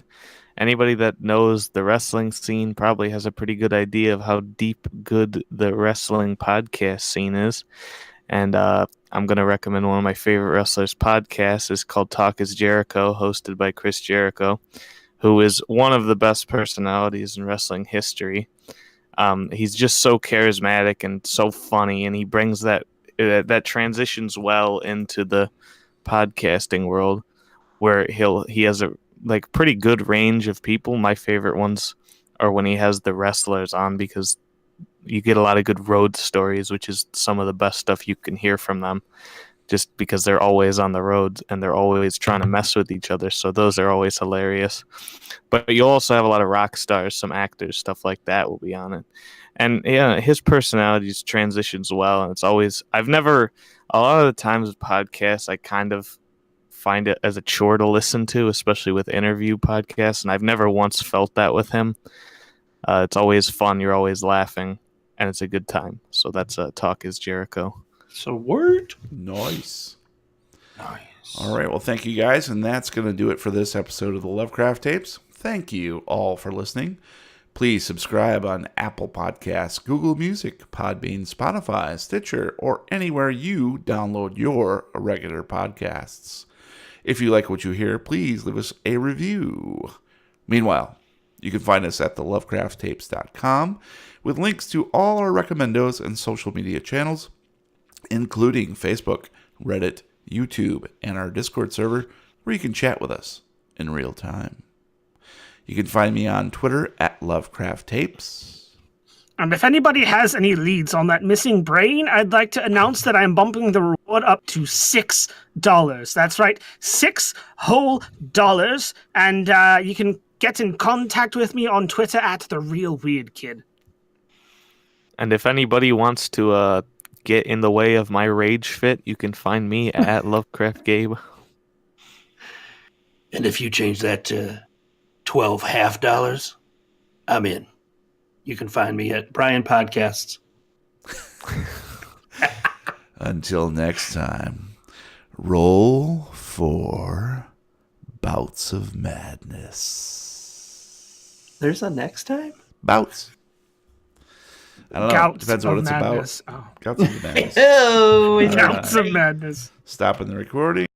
Anybody that knows the wrestling scene probably has a pretty good idea of how good the wrestling podcast scene is. And I'm going to recommend one of my favorite wrestlers' podcasts. It's called Talk is Jericho, hosted by Chris Jericho, who is one of the best personalities in wrestling history. He's just so charismatic and so funny, and he brings that transitions well into the podcasting world, where he has a pretty good range of people. My favorite ones are when he has the wrestlers on, because you get a lot of good road stories, which is some of the best stuff you can hear from them, just because they're always on the road and they're always trying to mess with each other. So those are always hilarious. But you'll also have a lot of rock stars, some actors, stuff like that will be on it. And yeah, his personality transitions well. And it's always, a lot of the times with podcasts, I kind of find it as a chore to listen to, especially with interview podcasts. And I've never once felt that with him. It's always fun. You're always laughing, and it's a good time. So that's Talk is Jericho. So word. Nice. Nice. All right. Well, thank you guys. And that's going to do it for this episode of the Lovecraft Tapes. Thank you all for listening. Please subscribe on Apple Podcasts, Google Music, Podbean, Spotify, Stitcher, or anywhere you download your regular podcasts. If you like what you hear, please leave us a review. Meanwhile, you can find us at thelovecrafttapes.com with links to all our recommendos and social media channels, including Facebook, Reddit, YouTube, and our Discord server, where you can chat with us in real time. You can find me on Twitter at Lovecraft Tapes. And if anybody has any leads on that missing brain, I'd like to announce that I'm bumping the reward up to $6. That's right, $6 whole. And you can get in contact with me on Twitter at TheRealWeirdKid. And if anybody wants to get in the way of my rage fit, you can find me at Lovecraft Gabe. And if you change that to $12 half, I'm in. You can find me at Brian Podcasts. Until next time, roll for Bouts of Madness. There's a next time? Bouts. I don't know. Gouts Depends on what of it's madness. about. Gouts of Madness. Oh, Gouts of madness. Stopping the recording.